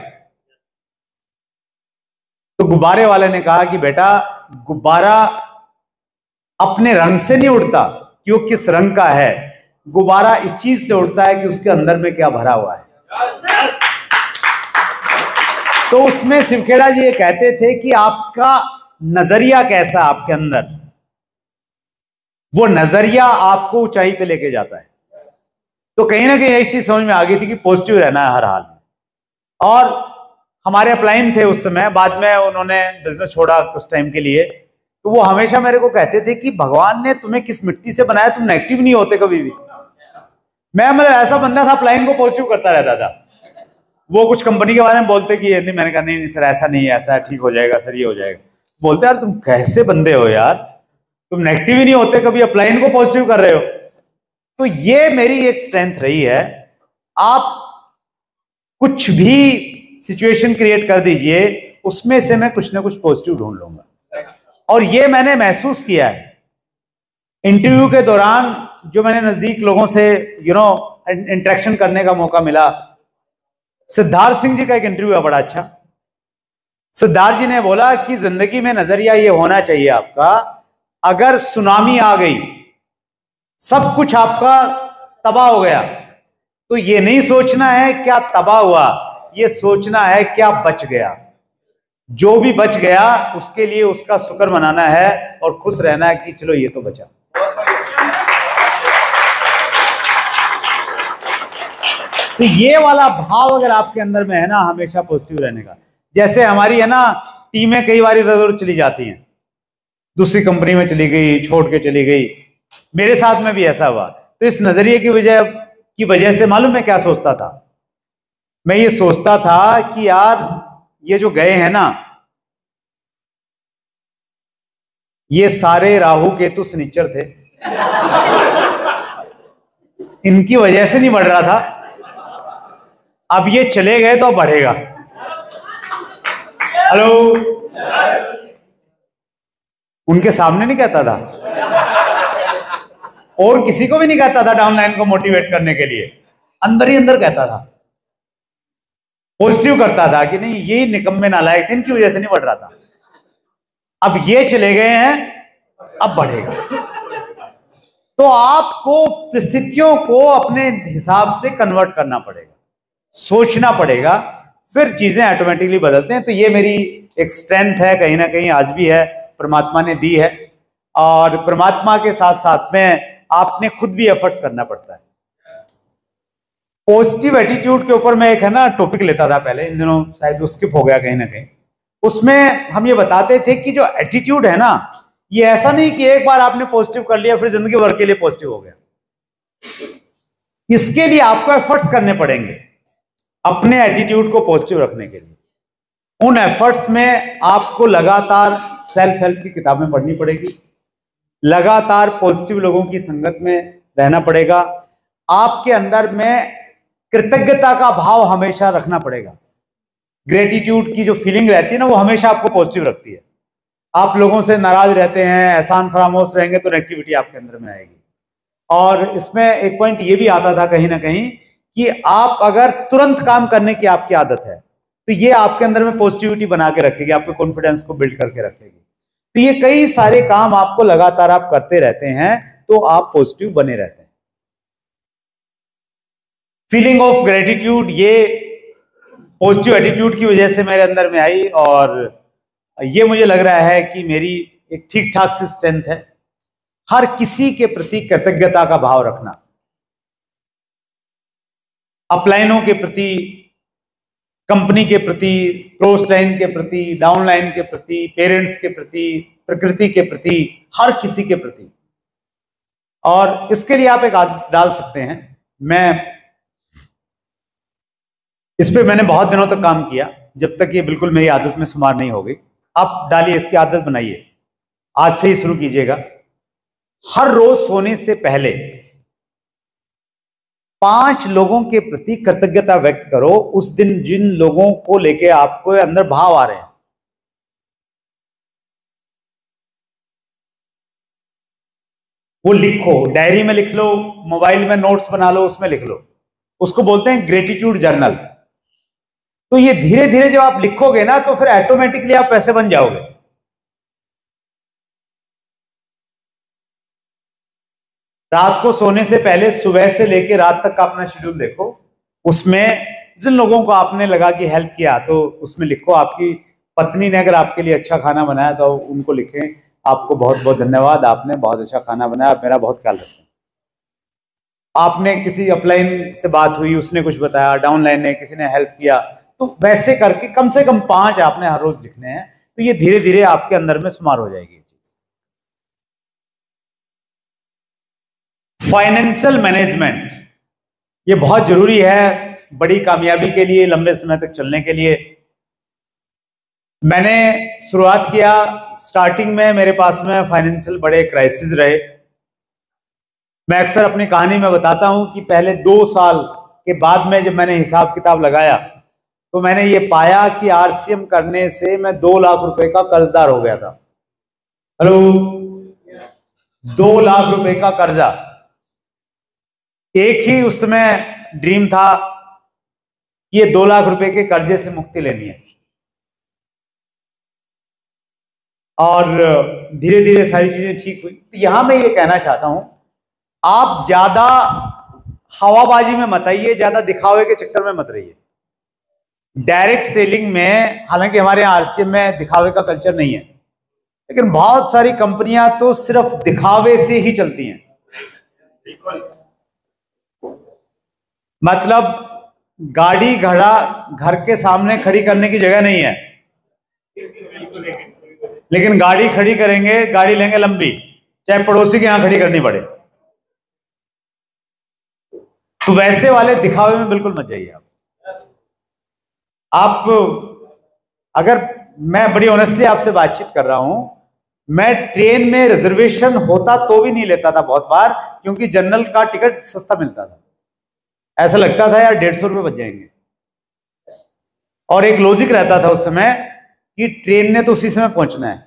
[SPEAKER 1] तो गुब्बारे वाले ने कहा कि बेटा गुब्बारा अपने रंग से नहीं उड़ता कि वो किस रंग का है, गुब्बारा इस चीज से उड़ता है कि उसके अंदर में क्या भरा हुआ है। तो उसमें शिवखेड़ा जी ये कहते थे कि आपका नजरिया कैसा आपके अंदर, वो नजरिया आपको ऊंचाई पे लेके जाता है। तो कहीं ना कहीं एक चीज समझ में आ गई थी कि पॉजिटिव रहना है हर हाल में। और हमारे अपलाइन थे उस समय, बाद में उन्होंने बिजनेस छोड़ा कुछ टाइम के लिए, तो वो हमेशा मेरे को कहते थे कि भगवान ने तुम्हें किस मिट्टी से बनाया, तुम नेगेटिव नहीं होते कभी भी। मैं मतलब ऐसा बंदा था अपलाइन को पॉजिटिव करता रहता था। वो कुछ कंपनी के बारे में बोलते कि नहीं, मैंने कहा नहीं नहीं सर ऐसा नहीं है, ऐसा ठीक हो जाएगा सर, ये हो जाएगा। बोलते यार तुम कैसे बंदे हो यार, तुम नेगेटिव ही नहीं होते कभी, अपलाइन को पॉजिटिव कर रहे हो। तो ये मेरी एक स्ट्रेंथ रही है। आप कुछ भी सिचुएशन क्रिएट कर दीजिए, उसमें से मैं कुछ ना कुछ पॉजिटिव ढूंढ लूंगा। और ये मैंने महसूस किया है इंटरव्यू के दौरान, जो मैंने नजदीक लोगों से इंटरेक्शन करने का मौका मिला। सिद्धार्थ सिंह जी का एक इंटरव्यू है बड़ा अच्छा। सिद्धार्थ जी ने बोला कि जिंदगी में नजरिया ये होना चाहिए आपका, अगर सुनामी आ गई, सब कुछ आपका तबाह हो गया, तो ये नहीं सोचना है क्या तबाह हुआ, ये सोचना है क्या बच गया। जो भी बच गया उसके लिए उसका शुक्र मनाना है और खुश रहना है कि चलो ये तो बचा। तो ये वाला भाव अगर आपके अंदर में है ना, हमेशा पॉजिटिव रहने का। जैसे हमारी है ना टीमें कई बार इधर उधर चली जाती हैं, दूसरी कंपनी में चली गई, छोड़ के चली गई, मेरे साथ में भी ऐसा हुआ। तो इस नजरिए की वजह से मालूम मैं क्या सोचता था, मैं ये सोचता था कि यार ये जो गए हैं ना, ये सारे राहु केतु शनिचर थे, इनकी वजह से नहीं बढ़ रहा था, अब ये चले गए तो बढ़ेगा। हेलो, उनके सामने नहीं कहता था और किसी को भी नहीं कहता था डाउनलाइन को मोटिवेट करने के लिए, अंदर ही अंदर कहता था, पॉजिटिव करता था कि नहीं ये निकम्मे नालायक, इनकी वजह से नहीं बढ़ रहा था, अब ये चले गए हैं अब बढ़ेगा। तो आपको परिस्थितियों को अपने हिसाब से कन्वर्ट करना पड़ेगा, सोचना पड़ेगा, फिर चीजें ऑटोमेटिकली बदलते हैं। तो ये मेरी एक स्ट्रेंथ है, कहीं ना कहीं आज भी है, परमात्मा ने दी है। और परमात्मा के साथ साथ में आपने खुद भी एफर्ट्स करना पड़ता है। पॉजिटिव एटीट्यूड के ऊपर मैं एक है ना टॉपिक लेता था पहले, इन दिनों शायद वो स्किप हो गया कहीं ना कहीं। उसमें हम ये बताते थे कि जो एटीट्यूड है ना, ये ऐसा नहीं कि एक बार आपने पॉजिटिव कर लिया फिर जिंदगी भर के लिए पॉजिटिव हो गया। इसके लिए आपको एफर्ट्स करने पड़ेंगे अपने एटीट्यूड को पॉजिटिव रखने के लिए। उन एफर्ट्स में आपको लगातार सेल्फ हेल्प की किताबें पढ़नी पड़ेगी, लगातार पॉजिटिव लोगों की संगत में रहना पड़ेगा, आपके अंदर में कृतज्ञता का भाव हमेशा रखना पड़ेगा। ग्रेटिट्यूड की जो फीलिंग रहती है ना, वो हमेशा आपको पॉजिटिव रखती है। आप लोगों से नाराज रहते हैं, एहसान फरामोश रहेंगे, तो नेगेटिविटी आपके अंदर में आएगी। और इसमें एक पॉइंट ये भी आता था कहीं ना कहीं कि आप अगर तुरंत काम करने की आपकी आदत है, तो ये आपके अंदर में पॉजिटिविटी बना के रखेगी, आपके कॉन्फिडेंस को बिल्ड करके रखेगी। तो ये कई सारे काम आपको लगातार आप करते रहते हैं, तो आप पॉजिटिव बने रहते हैं। फीलिंग ऑफ ग्रेटिट्यूड, ये पॉजिटिव एटीट्यूड की वजह से मेरे अंदर में आई, और ये मुझे लग रहा है कि मेरी एक ठीक ठाक सी स्ट्रेंथ है। हर किसी के प्रति कृतज्ञता का भाव रखना, अपलाइनों के प्रति, कंपनी के प्रति, क्रॉस लाइन के प्रति, डाउन लाइन के प्रति, पेरेंट्स के प्रति, प्रकृति के प्रति, हर किसी के प्रति। और इसके लिए आप एक आदत डाल सकते हैं। मैं इस पे मैंने बहुत दिनों तक काम किया, जब तक ये बिल्कुल मेरी आदत में शुमार नहीं हो गई। आप डालिए, इसकी आदत बनाइए, आज से ही शुरू कीजिएगा। हर रोज सोने से पहले 5 लोगों के प्रति कृतज्ञता व्यक्त करो, उस दिन जिन लोगों को लेके आपको अंदर भाव आ रहे हैं। वो लिखो, डायरी में लिख लो, मोबाइल में नोट्स बना लो, उसमें लिख लो। उसको बोलते हैं ग्रेटिट्यूड जर्नल। तो ये धीरे धीरे जब आप लिखोगे ना, तो फिर ऑटोमेटिकली आप वैसे बन जाओगे। रात को सोने से पहले सुबह से लेकर रात तक का अपना शेड्यूल देखो, उसमें जिन लोगों को आपने लगा कि हेल्प किया तो उसमें लिखो। आपकी पत्नी ने अगर आपके लिए अच्छा खाना बनाया तो उनको लिखें, आपको बहुत बहुत धन्यवाद, आपने बहुत अच्छा खाना बनाया, आप मेरा बहुत ख्याल रखते हैं। आपने किसी अपलाइन से बात हुई, उसने कुछ बताया, डाउनलाइन ने किसी ने हेल्प किया, तो वैसे करके कम से कम 5 आपने हर रोज लिखने हैं। तो ये धीरे धीरे आपके अंदर में शुमार हो जाएगी। फाइनेंशियल मैनेजमेंट ये बहुत जरूरी है बड़ी कामयाबी के लिए, लंबे समय तक चलने के लिए। मैंने शुरुआत किया, स्टार्टिंग में मेरे पास में फाइनेंशियल बड़े क्राइसिस रहे। मैं अक्सर अपनी कहानी में बताता हूं कि पहले 2 साल के बाद में जब मैंने हिसाब किताब लगाया तो मैंने ये पाया कि आरसीएम करने से मैं 2 लाख रुपए का कर्जदार हो गया था। हेलो, 2 लाख रुपए का कर्जा। एक ही उस समय ड्रीम था कि ये 2 लाख रुपए के कर्जे से मुक्ति लेनी है। और धीरे धीरे सारी चीजें ठीक हुई। तो यहां मैं ये कहना चाहता हूं, आप ज्यादा हवाबाजी में मत आइए, ज्यादा दिखावे के चक्कर में मत रहिए। डायरेक्ट सेलिंग में, हालांकि हमारे यहां आरसीएम में दिखावे का कल्चर नहीं है, लेकिन बहुत सारी कंपनियां तो सिर्फ दिखावे से ही चलती हैं। मतलब गाड़ी घड़ा घर के सामने खड़ी करने की जगह नहीं है, लेकिन गाड़ी खड़ी करेंगे, गाड़ी लेंगे लंबी, चाहे पड़ोसी के यहां खड़ी करनी पड़े। तो वैसे वाले दिखावे में बिल्कुल मत जाइए। आप अगर, मैं बड़ी ऑनेस्टली आपसे बातचीत कर रहा हूं, मैं ट्रेन में रिजर्वेशन होता तो भी नहीं लेता था बहुत बार, क्योंकि जनरल का टिकट सस्ता मिलता था। ऐसा लगता था यार 150 रुपये बच जाएंगे। और एक लॉजिक रहता था उस समय कि ट्रेन ने तो उसी समय पहुंचना है।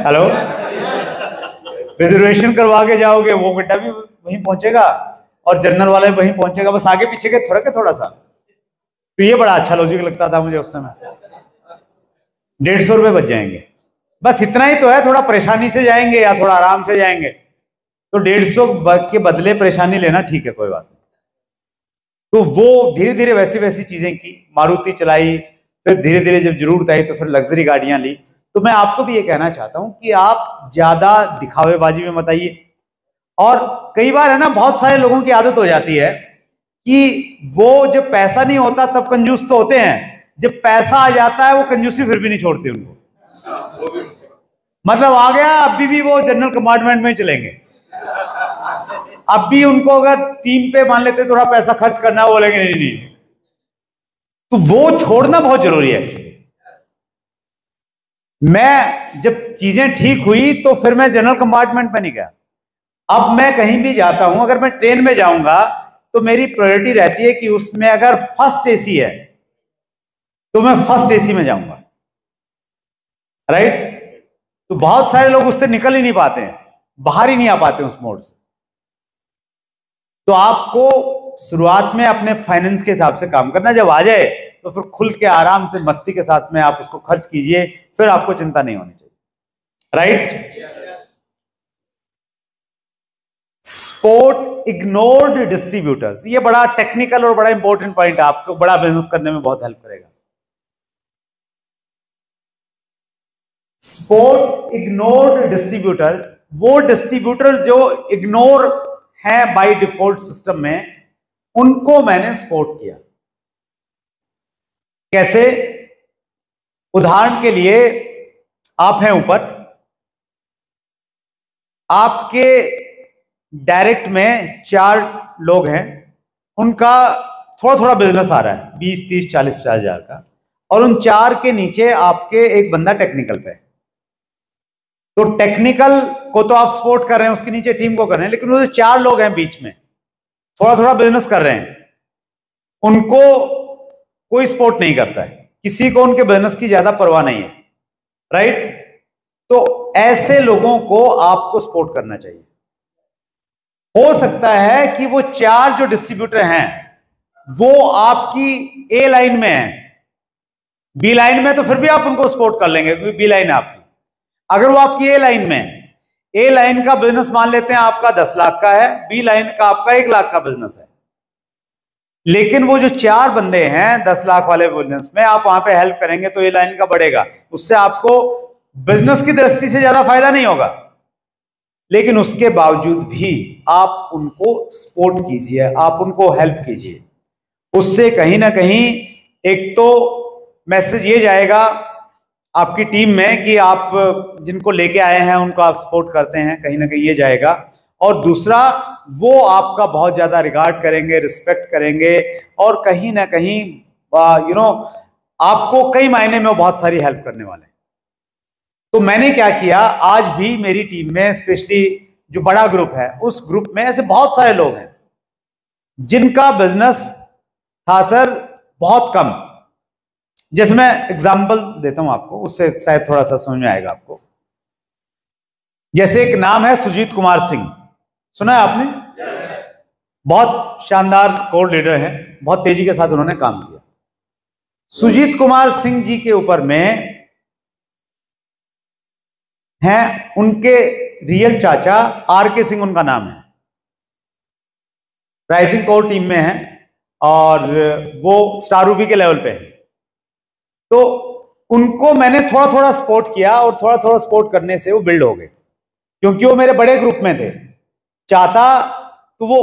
[SPEAKER 1] हेलो, रिजर्वेशन करवा के जाओगे वो गड्ढा भी वहीं पहुंचेगा और जनरल वाला भी वहीं पहुंचेगा, बस आगे पीछे के फर्क है थोड़ा सा। तो ये बड़ा अच्छा लॉजिक लगता था मुझे उस समय। 150 रुपये बच जाएंगे, बस इतना ही तो है। थोड़ा परेशानी से जाएंगे या थोड़ा आराम से जाएंगे तो 150 के बदले परेशानी लेना ठीक है, कोई बात नहीं। तो वो धीरे धीरे वैसी वैसी चीजें की, मारुति चलाई, फिर धीरे धीरे जब जरूरत आई तो फिर लग्जरी गाड़ियां ली। तो मैं आपको भी ये कहना चाहता हूं कि आप ज्यादा दिखावेबाजी में मत आइए। और कई बार है ना, बहुत सारे लोगों की आदत हो जाती है कि वो जब पैसा नहीं होता तब कंजूस तो होते हैं, जब पैसा आ जाता है वो कंजूसी फिर भी नहीं छोड़ते उनको। मतलब आ गया, अभी भी वो जनरल कंपार्टमेंट में चलेंगे। अब भी उनको अगर टीम पे मान लेते थोड़ा पैसा खर्च करना, वो बोलेंगे नहीं नहीं। तो वो छोड़ना बहुत जरूरी है एक्चुअली। मैं जब चीजें ठीक हुई तो फिर मैं जनरल कंपार्टमेंट में नहीं गया। अब मैं कहीं भी जाता हूं, अगर मैं ट्रेन में जाऊंगा तो मेरी प्रायोरिटी रहती है कि उसमें अगर फर्स्ट एसी है तो मैं फर्स्ट एसी में जाऊंगा, राइट। तो बहुत सारे लोग उससे निकल ही नहीं पाते हैं, बाहर ही नहीं आ पाते उस मोड से। तो आपको शुरुआत में अपने फाइनेंस के हिसाब से काम करना, जब आ जाए तो फिर खुल के आराम से मस्ती के साथ में आप उसको खर्च कीजिए, फिर आपको चिंता नहीं होनी चाहिए, राइट। स्पोर्ट इग्नोर्ड डिस्ट्रीब्यूटर्स, ये बड़ा टेक्निकल और बड़ा इंपॉर्टेंट पॉइंट है, आपको बड़ा बिजनेस करने में बहुत हेल्प करेगा। स्पोर्ट इग्नोर्ड डिस्ट्रीब्यूटर, वो डिस्ट्रीब्यूटर जो इग्नोर है बाय डिफॉल्ट सिस्टम में, उनको मैंने सपोर्ट किया। कैसे? उदाहरण के लिए, आप हैं ऊपर, आपके डायरेक्ट में 4 लोग हैं, उनका थोड़ा थोड़ा बिजनेस आ रहा है 20, 30, 40, 50 हजार का, और उन 4 के नीचे आपके एक बंदा टेक्निकल पे है। तो टेक्निकल को तो आप सपोर्ट कर रहे हैं, उसके नीचे टीम को कर रहे हैं, लेकिन वो जो 4 लोग हैं बीच में थोड़ा थोड़ा बिजनेस कर रहे हैं, उनको कोई सपोर्ट नहीं करता है, किसी को उनके बिजनेस की ज्यादा परवाह नहीं है, राइट। तो ऐसे लोगों को आपको सपोर्ट करना चाहिए। हो सकता है कि वो 4 जो डिस्ट्रीब्यूटर हैं वो आपकी ए लाइन में है, बी लाइन में तो फिर भी आप उनको सपोर्ट कर लेंगे क्योंकि बी लाइन है आपकी। अगर वो आपकी ए लाइन में, ए लाइन का बिजनेस मान लेते हैं आपका 10 लाख का है, बी लाइन का आपका 1 लाख का बिजनेस है, लेकिन वो जो 4 बंदे हैं 10 लाख वाले बिजनेस में, आप वहां पे हेल्प करेंगे तो ये लाइन का बढ़ेगा, उससे आपको बिजनेस की दृष्टि से ज्यादा फायदा नहीं होगा, लेकिन उसके बावजूद भी आप उनको सपोर्ट कीजिए, आप उनको हेल्प कीजिए। उससे कहीं ना कहीं एक तो मैसेज ये जाएगा आपकी टीम में कि आप जिनको लेके आए हैं उनको आप सपोर्ट करते हैं, कहीं ना कहीं ये जाएगा। और दूसरा, वो आपका बहुत ज्यादा रिगार्ड करेंगे, रिस्पेक्ट करेंगे, और कहीं ना कहीं आपको कई मायने में वो बहुत सारी हेल्प करने वाले हैं। तो मैंने क्या किया, आज भी मेरी टीम में स्पेशली जो बड़ा ग्रुप है, उस ग्रुप में ऐसे बहुत सारे लोग हैं जिनका बिजनेस था सर बहुत कम। जैसे मैं एग्जांपल देता हूं आपको, उससे शायद थोड़ा सा समझ में आएगा आपको। जैसे एक नाम है सुजीत कुमार सिंह, सुना है आपने? बहुत शानदार कोर लीडर हैं, बहुत तेजी के साथ उन्होंने काम किया। सुजीत कुमार सिंह जी के ऊपर में हैं उनके रियल चाचा आर.के. सिंह उनका नाम है, राइजिंग कोर टीम में है, और वो स्टार रूबी के लेवल पे है। तो उनको मैंने थोड़ा थोड़ा सपोर्ट किया, और थोड़ा थोड़ा सपोर्ट करने से वो बिल्ड हो गए, क्योंकि वो मेरे बड़े ग्रुप में थे। चाहता तो वो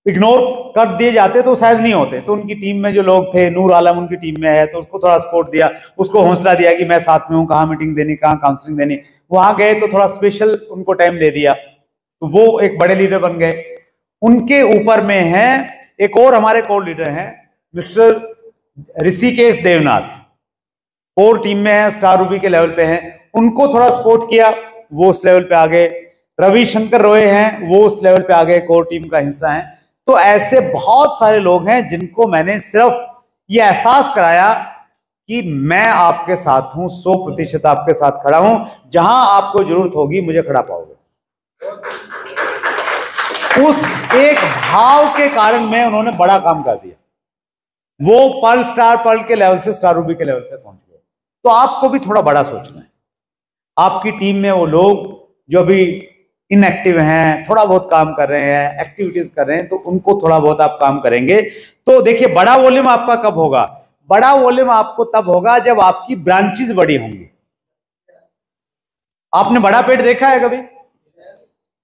[SPEAKER 1] इग्नोर कर दिए जाते तो शायद नहीं होते। तो उनकी टीम में जो लोग थे, नूर आलम उनकी टीम में है, तो उसको थोड़ा सपोर्ट दिया, उसको हौसला दिया कि मैं साथ में हूं, कहाँ मीटिंग देनी, कहाँ काउंसलिंग देनी। वहां गए तो थोड़ा स्पेशल उनको टाइम दे दिया, तो वो एक बड़े लीडर बन गए। उनके ऊपर में है एक और हमारे कोर लीडर हैं, mister Rishikesh Devnath, core team में है, स्टार रूबी के लेवल पे हैं। उनको थोड़ा सपोर्ट किया, वो उस लेवल पे आ गए। रविशंकर रॉय हैं, वो उस लेवल पे आ गए, कोर टीम का हिस्सा हैं। तो ऐसे बहुत सारे लोग हैं जिनको मैंने सिर्फ ये एहसास कराया कि मैं आपके साथ हूं, 100% आपके साथ खड़ा हूं, जहां आपको जरूरत होगी मुझे खड़ा पाओगे। उस एक भाव के कारण में उन्होंने बड़ा काम कर दिया। वो पर्ल के लेवल से स्टार रूबी के लेवल पे पहुंच गए। तो आपको भी थोड़ा बड़ा सोचना है। आपकी टीम में वो लोग जो अभी इनएक्टिव हैं, थोड़ा बहुत काम कर रहे हैं, एक्टिविटीज कर रहे हैं, तो उनको थोड़ा बहुत आप काम करेंगे। तो देखिए, बड़ा वॉल्यूम आपका कब होगा? बड़ा वॉल्यूम आपको तब होगा जब आपकी ब्रांचेस बड़ी होंगी। आपने बड़ा पेड़ देखा है कभी?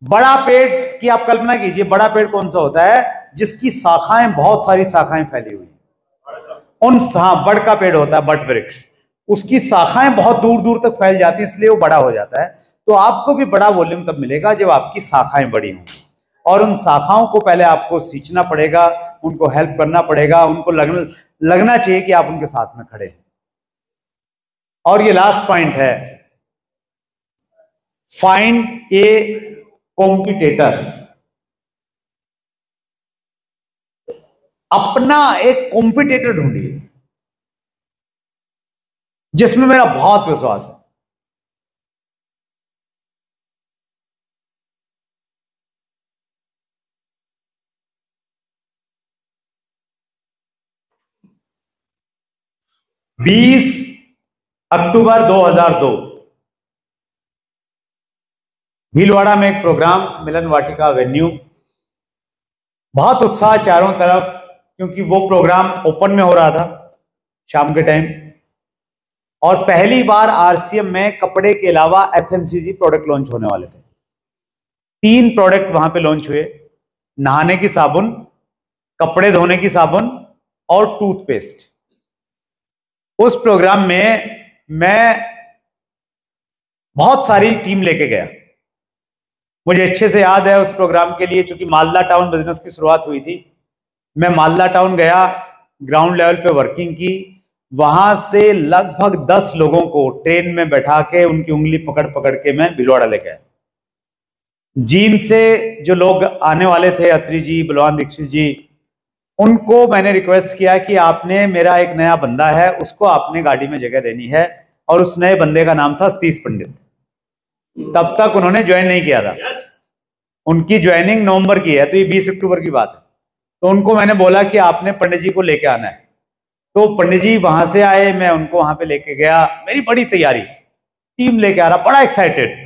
[SPEAKER 1] बड़ा पेड़ की आप कल्पना कीजिए, बड़ा पेड़ कौन सा होता है? जिसकी शाखाएं, बहुत सारी शाखाएं फैली हुई। बड़ का पेड़ होता है, बट वृक्ष, उसकी शाखाएं बहुत दूर दूर तक फैल जाती है, इसलिए वो बड़ा हो जाता है। तो आपको भी बड़ा वॉल्यूम तब मिलेगा जब आपकी शाखाएं बड़ी होंगी, और उन शाखाओं को पहले आपको सींचना पड़ेगा, उनको हेल्प करना पड़ेगा, उनको लगना चाहिए कि आप उनके साथ में खड़े हैं। और ये लास्ट पॉइंट है, फाइंड ए कॉम्पिटिटर। अपना एक कॉम्पिटिटर ढूंढिए जिसमें मेरा बहुत विश्वास है। अक्टूबर 2002 भीलवाड़ा में एक प्रोग्राम, मिलन वाटिका वेन्यू, बहुत उत्साह चारों तरफ, क्योंकि वो प्रोग्राम ओपन में हो रहा था शाम के टाइम, और पहली बार आरसीएम में कपड़े के अलावा एफएमसीजी प्रोडक्ट लॉन्च होने वाले थे। 3 प्रोडक्ट वहां पे लॉन्च हुए, नहाने की साबुन, कपड़े धोने की साबुन और टूथपेस्ट। उस प्रोग्राम में मैं बहुत सारी टीम लेके गया। मुझे अच्छे से याद है उस प्रोग्राम के लिए, चूंकि मालदा टाउन बिजनेस की शुरुआत हुई थी, मैं मालदा टाउन गया, ग्राउंड लेवल पे वर्किंग की। वहां से लगभग 10 लोगों को ट्रेन में बैठा के उनकी उंगली पकड़ पकड़ के मैं भिलवाड़ा लेके आया। जींद से जो लोग आने वाले थे, अत्री जी, बलवान दीक्षित जी, उनको मैंने रिक्वेस्ट किया कि आपने, मेरा एक नया बंदा है, उसको आपने गाड़ी में जगह देनी है। और उस नए बंदे का नाम था सतीश पंडित। तब तक उन्होंने ज्वाइन नहीं किया था, उनकी ज्वाइनिंग नवंबर की है, तो ये 20 अक्टूबर की बात है। तो उनको मैंने बोला कि आपने पंडित जी को लेके आना है। तो पंडित जी वहां से आए, मैं उनको वहां पे लेके गया, मेरी बड़ी तैयारी, टीम लेके आ रहा, बड़ा एक्साइटेड।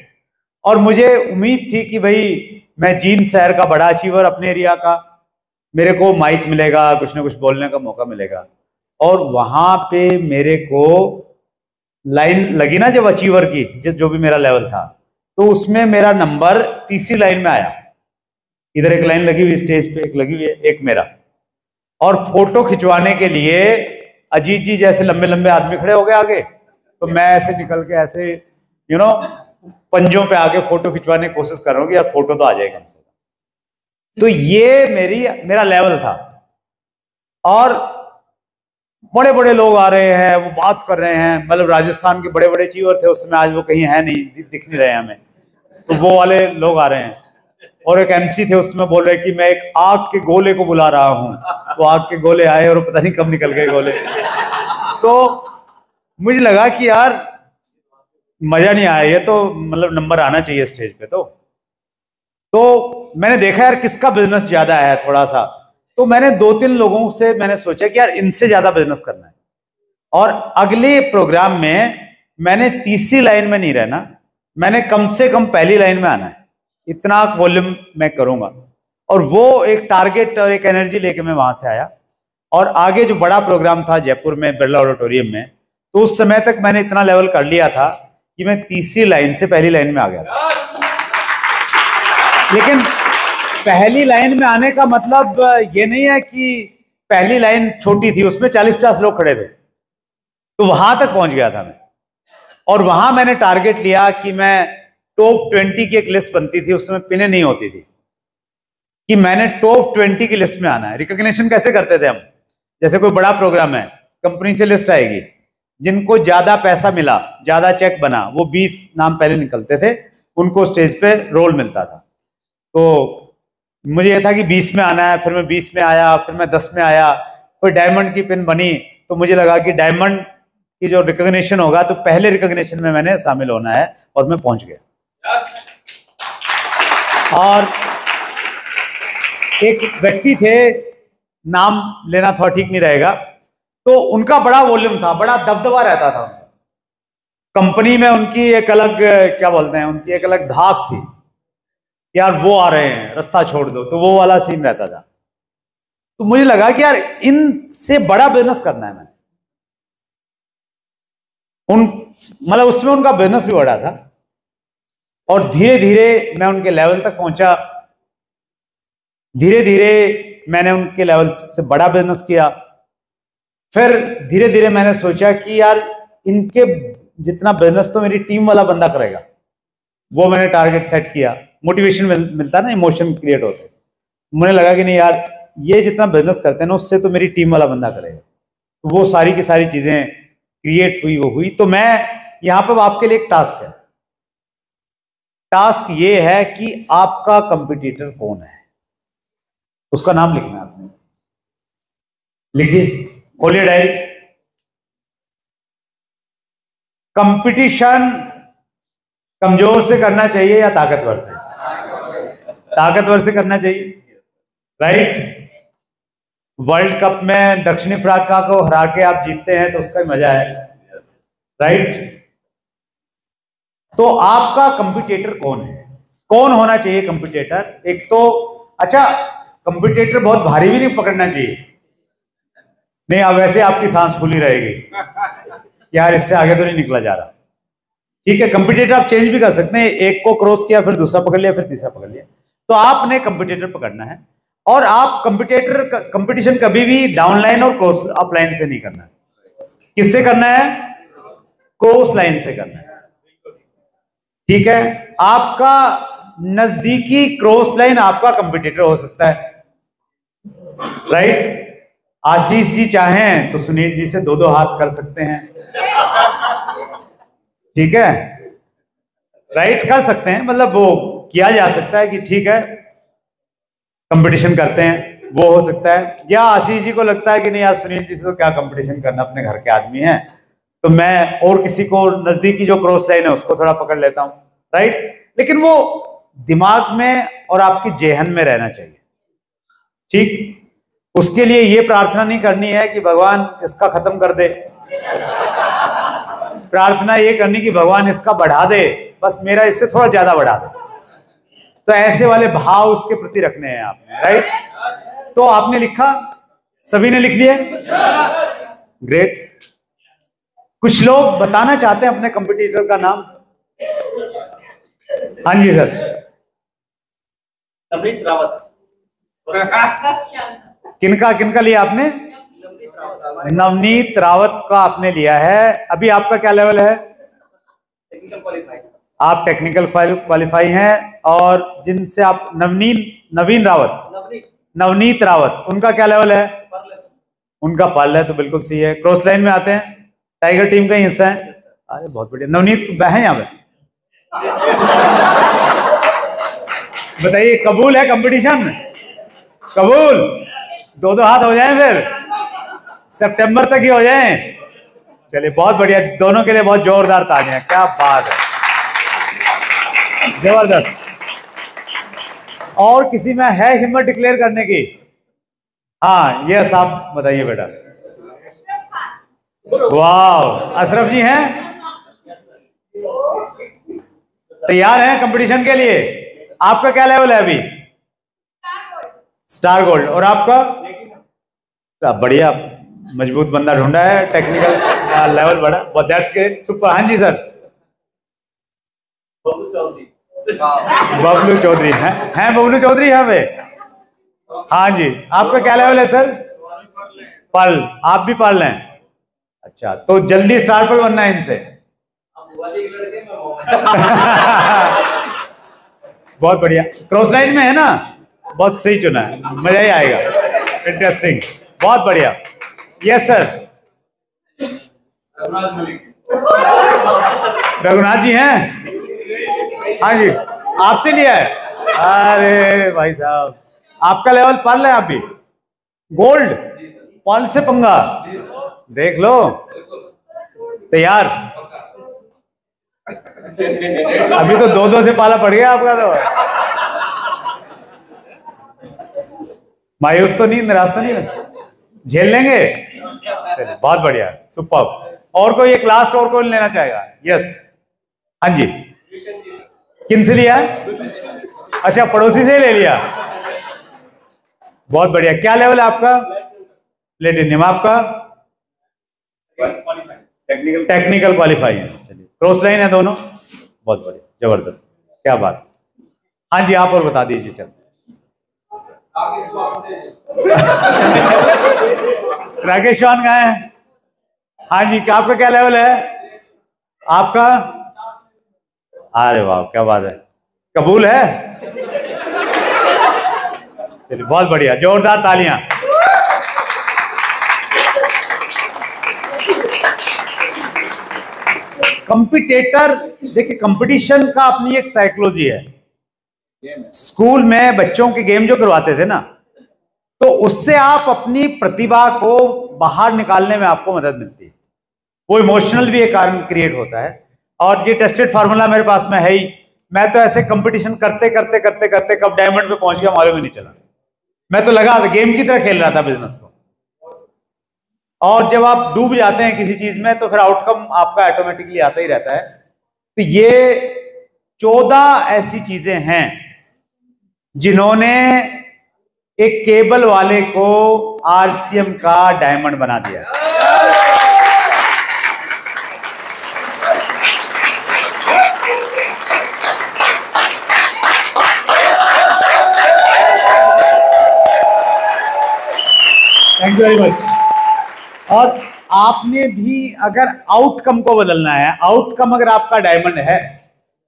[SPEAKER 1] और मुझे उम्मीद थी कि भाई मैं जींद शहर का बड़ा अचीवर, अपने एरिया का, मेरे को माइक मिलेगा, कुछ ना कुछ बोलने का मौका मिलेगा। और वहां पे मेरे को लाइन लगी ना जब अचीवर की, जो भी मेरा लेवल था, तो उसमें मेरा नंबर तीसरी लाइन में आया। इधर एक लाइन लगी हुई स्टेज पे, एक लगी हुई है, एक मेरा। और फोटो खिंचवाने के लिए अजीत जी जैसे लंबे लंबे आदमी खड़े हो गए आगे, तो मैं ऐसे निकल के ऐसे पंजों पे आके फोटो खिंचवाने की कोशिश कर रहा हूँ कि यार फोटो तो आ जाए कम से कम। तो ये मेरा लेवल था। और बड़े बड़े लोग आ रहे हैं, वो बात कर रहे हैं, मतलब राजस्थान के बड़े बड़े अचीवर थे उस समय, आज वो कहीं है नहीं, दिख नहीं रहे हमें, तो वो वाले लोग आ रहे हैं। और एक एमसी थे उसमें बोल रहे कि मैं एक आग के गोले को बुला रहा हूं, तो आग के गोले आए और पता नहीं कब निकल गए गोले। तो मुझे लगा कि यार मजा नहीं आया, ये तो मतलब नंबर आना चाहिए स्टेज पे। तो मैंने देखा यार किसका बिजनेस ज्यादा है थोड़ा सा, तो मैंने 2-3 लोगों से मैंने सोचा कि यार इनसे ज्यादा बिजनेस करना है। और अगले प्रोग्राम में मैंने तीसरी लाइन में नहीं रहना, मैंने कम से कम पहली लाइन में आना है, इतना वॉल्यूम मैं करूंगा। और वो एक टारगेट और एक एनर्जी लेके मैं वहां से आया। और आगे जो बड़ा प्रोग्राम था जयपुर में बिरला ऑडिटोरियम में, तो उस समय तक मैंने इतना लेवल कर लिया था कि मैं तीसरी लाइन से पहली लाइन में आ गया था। लेकिन पहली लाइन में आने का मतलब ये नहीं है कि पहली लाइन छोटी थी, उसमें 40-50 लोग खड़े थे, तो वहां तक पहुंच गया था मैं। और वहां मैंने टारगेट लिया कि मैं टॉप 20 की एक लिस्ट बनती थी, उसमें पिने नहीं होती थी, कि मैंने टॉप 20 की लिस्ट में आना है। रिकॉग्निशन कैसे करते थे हम, जैसे कोई बड़ा प्रोग्राम है, कंपनी से लिस्ट आएगी, जिनको ज्यादा पैसा मिला, ज्यादा चेक बना, वो 20 नाम पहले निकलते थे, उनको स्टेज पे रोल मिलता था। तो मुझे यह था कि 20 में आना है, फिर मैं 20 में आया, फिर मैं 10 में आया, फिर डायमंड की पिन बनी, तो मुझे लगा कि डायमंड की जो रिकॉग्निशन होगा तो पहले रिकॉग्निशन में मैंने शामिल होना है, और मैं पहुंच गया। और एक व्यक्ति थे, नाम लेना थोड़ा ठीक नहीं रहेगा, तो उनका बड़ा वॉल्यूम था, बड़ा दबदबा रहता था उनका कंपनी में, उनकी एक अलग क्या बोलते हैं, उनकी एक अलग धाक थी, यार वो आ रहे हैं रास्ता छोड़ दो, तो वो वाला सीन रहता था। तो मुझे लगा कि यार इनसे बड़ा बिजनेस करना है मैंने। मतलब उसमें उनका बिजनेस भी बड़ा था, और धीरे धीरे मैं उनके लेवल तक पहुंचा। धीरे धीरे मैंने उनके लेवल से बड़ा बिजनेस किया। फिर धीरे धीरे मैंने सोचा कि यार इनके जितना बिजनेस तो मेरी टीम वाला बंदा करेगा, वो मैंने टारगेट सेट किया। मोटिवेशन मिलता ना, इमोशन क्रिएट होते। मुझे लगा कि नहीं यार, ये जितना बिजनेस करते हैं ना, उससे तो मेरी टीम वाला बंदा करेगा। तो वो सारी की सारी चीजें क्रिएट हुई, वो हुई। तो मैं यहां पर आपके लिए एक टास्क है, टास्क ये है कि आपका कंपटीटर कौन है, उसका नाम लिखना है आपने। लिखिए, खोलिए डायरी। कंपटीशन कमजोर से करना चाहिए या ताकतवर से? ताकतवर से करना चाहिए, राइट। वर्ल्ड कप में दक्षिण अफ्रीका को हरा के आप जीतते हैं तो उसका मजा है, राइट। तो आपका कंपटीटर कौन है, कौन होना चाहिए कंपटीटर? एक तो अच्छा, कंपटीटर बहुत भारी भी नहीं पकड़ना चाहिए, नहीं अब वैसे आपकी सांस फूली रहेगी यार, इससे आगे तो नहीं निकला जा रहा। ठीक है, कंपटीटर आप चेंज भी कर सकते हैं, एक को क्रॉस किया, फिर दूसरा पकड़ लिया, फिर तीसरा पकड़ लिया। तो आपने कंपटीटर पकड़ना है, और आप कंपटीशन कभी भी डाउनलाइन और क्रॉस अप लाइन से नहीं करना है। किससे करना है? क्रॉस लाइन से करना है, ठीक है। आपका नजदीकी क्रॉस लाइन आपका कंपटीटर हो सकता है, राइट। आशीष जी चाहें तो सुनील जी से 2-2 हाथ कर सकते हैं, ठीक है, राइट, कर सकते हैं, मतलब वो किया जा सकता है कि ठीक है कंपटीशन करते हैं, वो हो सकता है। या आशीष जी को लगता है कि नहीं यार सुनील जी से तो क्या कंपटीशन करना, अपने घर के आदमी हैं, तो मैं और किसी को नजदीकी जो क्रॉस लाइन है उसको थोड़ा पकड़ लेता हूं, राइट। लेकिन वो दिमाग में और आपकी जेहन में रहना चाहिए, ठीक। उसके लिए ये प्रार्थना नहीं करनी है कि भगवान इसका खत्म कर दे, प्रार्थना ये करनी कि भगवान इसका बढ़ा दे, बस मेरा इससे थोड़ा ज्यादा बढ़ा दे। तो ऐसे वाले भाव उसके प्रति रखने हैं आपने, राइट। तो आपने लिखा, सभी ने लिख लिया, ग्रेट। कुछ लोग बताना चाहते हैं अपने कंपटीटर का नाम। हाँ जी सर।
[SPEAKER 2] नवनीत रावत।
[SPEAKER 1] किनका किनका लिया आपने? नवनीत रावत का आपने लिया है। अभी आपका क्या लेवल है?
[SPEAKER 2] Technical qualify.
[SPEAKER 1] आप टेक्निकल क्वालिफाई हैं। और जिनसे आप नवीन रावत, नवनीत रावत, उनका क्या लेवल है? उनका पर्ल है, तो बिल्कुल सही है। क्रॉस लाइन में आते हैं, टाइगर टीम का ही हिस्सा है। अरे बहुत बढ़िया। नवनीत है यहाँ पे? बताइए, कबूल है कंपटीशन? कबूल? दो दो हाथ हो जाएं, फिर सितंबर तक ही हो जाएं। चलिए बहुत बढ़िया, दोनों के लिए बहुत जोरदार तालियां। क्या बात है, जबरदस्त। और किसी में है हिम्मत डिक्लेयर करने की? हाँ यस, आप बताइए बेटा। वाह, अशरफ जी हैं? तैयार हैं कंपटीशन के लिए? आपका क्या लेवल है अभी? Star gold. और आपका? बढ़िया, मजबूत बंदा ढूंढा है, टेक्निकल लेवल बड़ा, बहुत दैट्स ग्रेट, सुपर। हाँ जी सर। बबलू चौधरी हैं बबलू चौधरी यहाँ पे? हाँ जी। आपका क्या लेवल है सर? पर्ल। आप भी पर्ल हैं? अच्छा, तो जल्दी स्टार पर्ल बनना है इनसे। बहुत बढ़िया। क्रॉस लाइन में है ना? बहुत सही चुना है, मजा ही आएगा, इंटरेस्टिंग, बहुत बढ़िया। Yes sir. रघुनाथ जी हैं? हाँ जी। आपसे लिया है? अरे भाई साहब, आपका लेवल पर्ल है? आप भी गोल्ड? पर्ल से पंगा, देख लो। तैयार? अभी तो दो दो से पाला पड़ गया आपका तो। मायूस तो नहीं, निराश तो नहीं, झेल लेंगे। चलिए बहुत बढ़िया, सुपर। और कोई एक लास्ट और कोई लेना चाहेगा? यस। हाँ जी। किन से लिया? अच्छा, पड़ोसी से ले लिया। बहुत बढ़िया। क्या लेवल है आपका? प्लेटिनियम। आपका? टेक्निकल क्वालिफाई है। चलिए, क्रॉस लाइन है दोनों, बहुत बढ़िया, जबरदस्त, क्या बात। हाँ जी, आप और बता दीजिए। चल राकेश चौहान का है? हाँ जी। क्या आपका क्या लेवल है? आपका? अरे वाह, क्या बात है, कबूल है? चलिए बहुत बढ़िया, जोरदार तालियां। कंपटीटर, देखिए कंपटीशन का अपनी एक साइकोलॉजी है। स्कूल में बच्चों के गेम जो करवाते थे ना, तो उससे आप अपनी प्रतिभा को बाहर निकालने में आपको मदद मिलती है। वो इमोशनल भी एक कारण क्रिएट होता है। और ये टेस्टेड फार्मूला मेरे पास में है ही। मैं तो ऐसे कंपटीशन करते करते करते करते कब डायमंड पे पहुंच गया मालूम ही नहीं चला। मैं तो लगा गेम की तरह खेल रहा था बिजनेस को। और जब आप डूब जाते हैं किसी चीज में, तो फिर आउटकम आपका ऑटोमेटिकली आता ही रहता है। तो ये 14 ऐसी चीजें हैं जिन्होंने एक केबल वाले को आरसीएम का डायमंड बना दिया। Thank you very much. और आपने भी अगर आउटकम को बदलना है, आउटकम अगर आपका डायमंड है,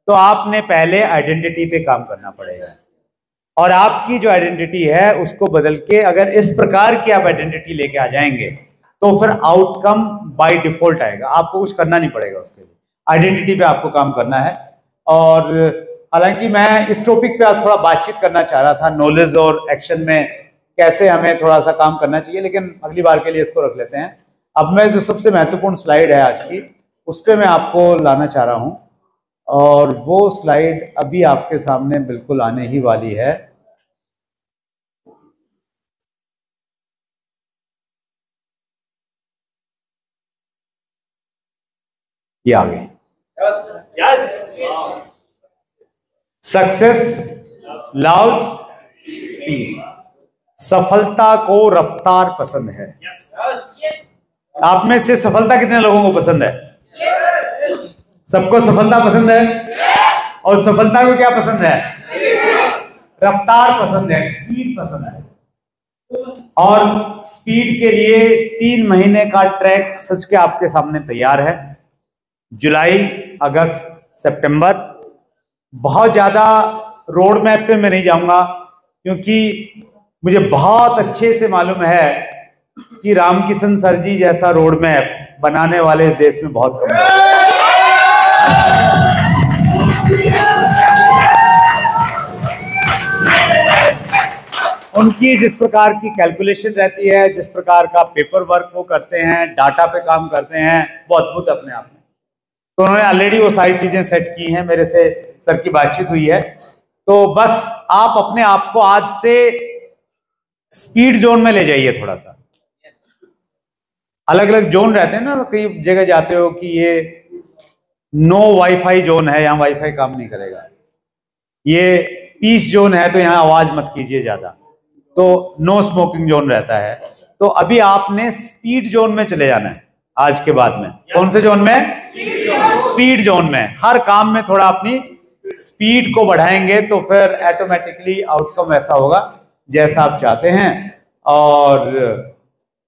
[SPEAKER 1] तो आपने पहले आइडेंटिटी पे काम करना पड़ेगा। और आपकी जो आइडेंटिटी है उसको बदल के अगर इस प्रकार की आप आइडेंटिटी लेके आ जाएंगे, तो फिर आउटकम बाय डिफॉल्ट आएगा। आपको कुछ करना नहीं पड़ेगा उसके लिए, आइडेंटिटी पे आपको काम करना है। और हालांकि मैं इस टॉपिक पे थोड़ा बातचीत करना चाह रहा था, नॉलेज और एक्शन में कैसे हमें थोड़ा सा काम करना चाहिए, लेकिन अगली बार के लिए इसको रख लेते हैं। अब मैं जो सबसे महत्वपूर्ण स्लाइड है आज की, उस पर मैं आपको लाना चाह रहा हूं। और वो स्लाइड अभी आपके सामने बिल्कुल आने ही वाली है। ये आ गई। Success loves speed. सफलता को रफ्तार पसंद है। आप में से सफलता कितने लोगों को पसंद है? सबको सफलता पसंद है। और सफलता को क्या पसंद है? रफ्तार पसंद है, स्पीड पसंद है। और स्पीड के लिए 3 महीने का ट्रैक सच के आपके सामने तैयार है। जुलाई, अगस्त, सितंबर। बहुत ज्यादा रोड मैप पे मैं नहीं जाऊंगा, क्योंकि मुझे बहुत अच्छे से मालूम है कि रामकिशन सर जी जैसा रोड मैप बनाने वाले इस देश में बहुत कम हैं। उनकी जिस प्रकार की कैलकुलेशन रहती है, जिस प्रकार का पेपर वर्क वो करते हैं, डाटा पे काम करते हैं, वो अद्भुत अपने आप में। तो उन्होंने ऑलरेडी वो सारी चीजें सेट की हैं। मेरे से सर की बातचीत हुई है। तो बस आप अपने आप को आज से स्पीड जोन में ले जाइए। थोड़ा सा अलग अलग जोन रहते हैं ना, कई जगह जाते हो कि ये नो वाईफाई जोन है, यहाँ वाईफाई काम नहीं करेगा। ये पीस जोन है, तो यहाँ आवाज मत कीजिए ज्यादा। तो नो स्मोकिंग जोन रहता है। तो अभी आपने स्पीड जोन में चले जाना है आज के बाद में। कौन से जोन में? स्पीड जोन में। हर काम में थोड़ा अपनी स्पीड को बढ़ाएंगे तो फिर ऑटोमेटिकली आउटकम ऐसा होगा जैसा आप चाहते हैं। और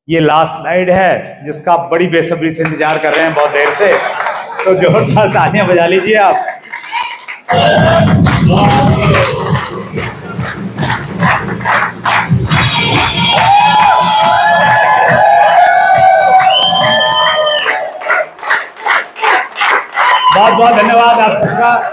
[SPEAKER 1] ये लास्ट स्लाइड है जिसका आप बड़ी बेसब्री से इंतजार कर रहे हैं बहुत देर से, तो जोरदार तालियां बजा लीजिए आप। बहुत बहुत धन्यवाद आप सबका।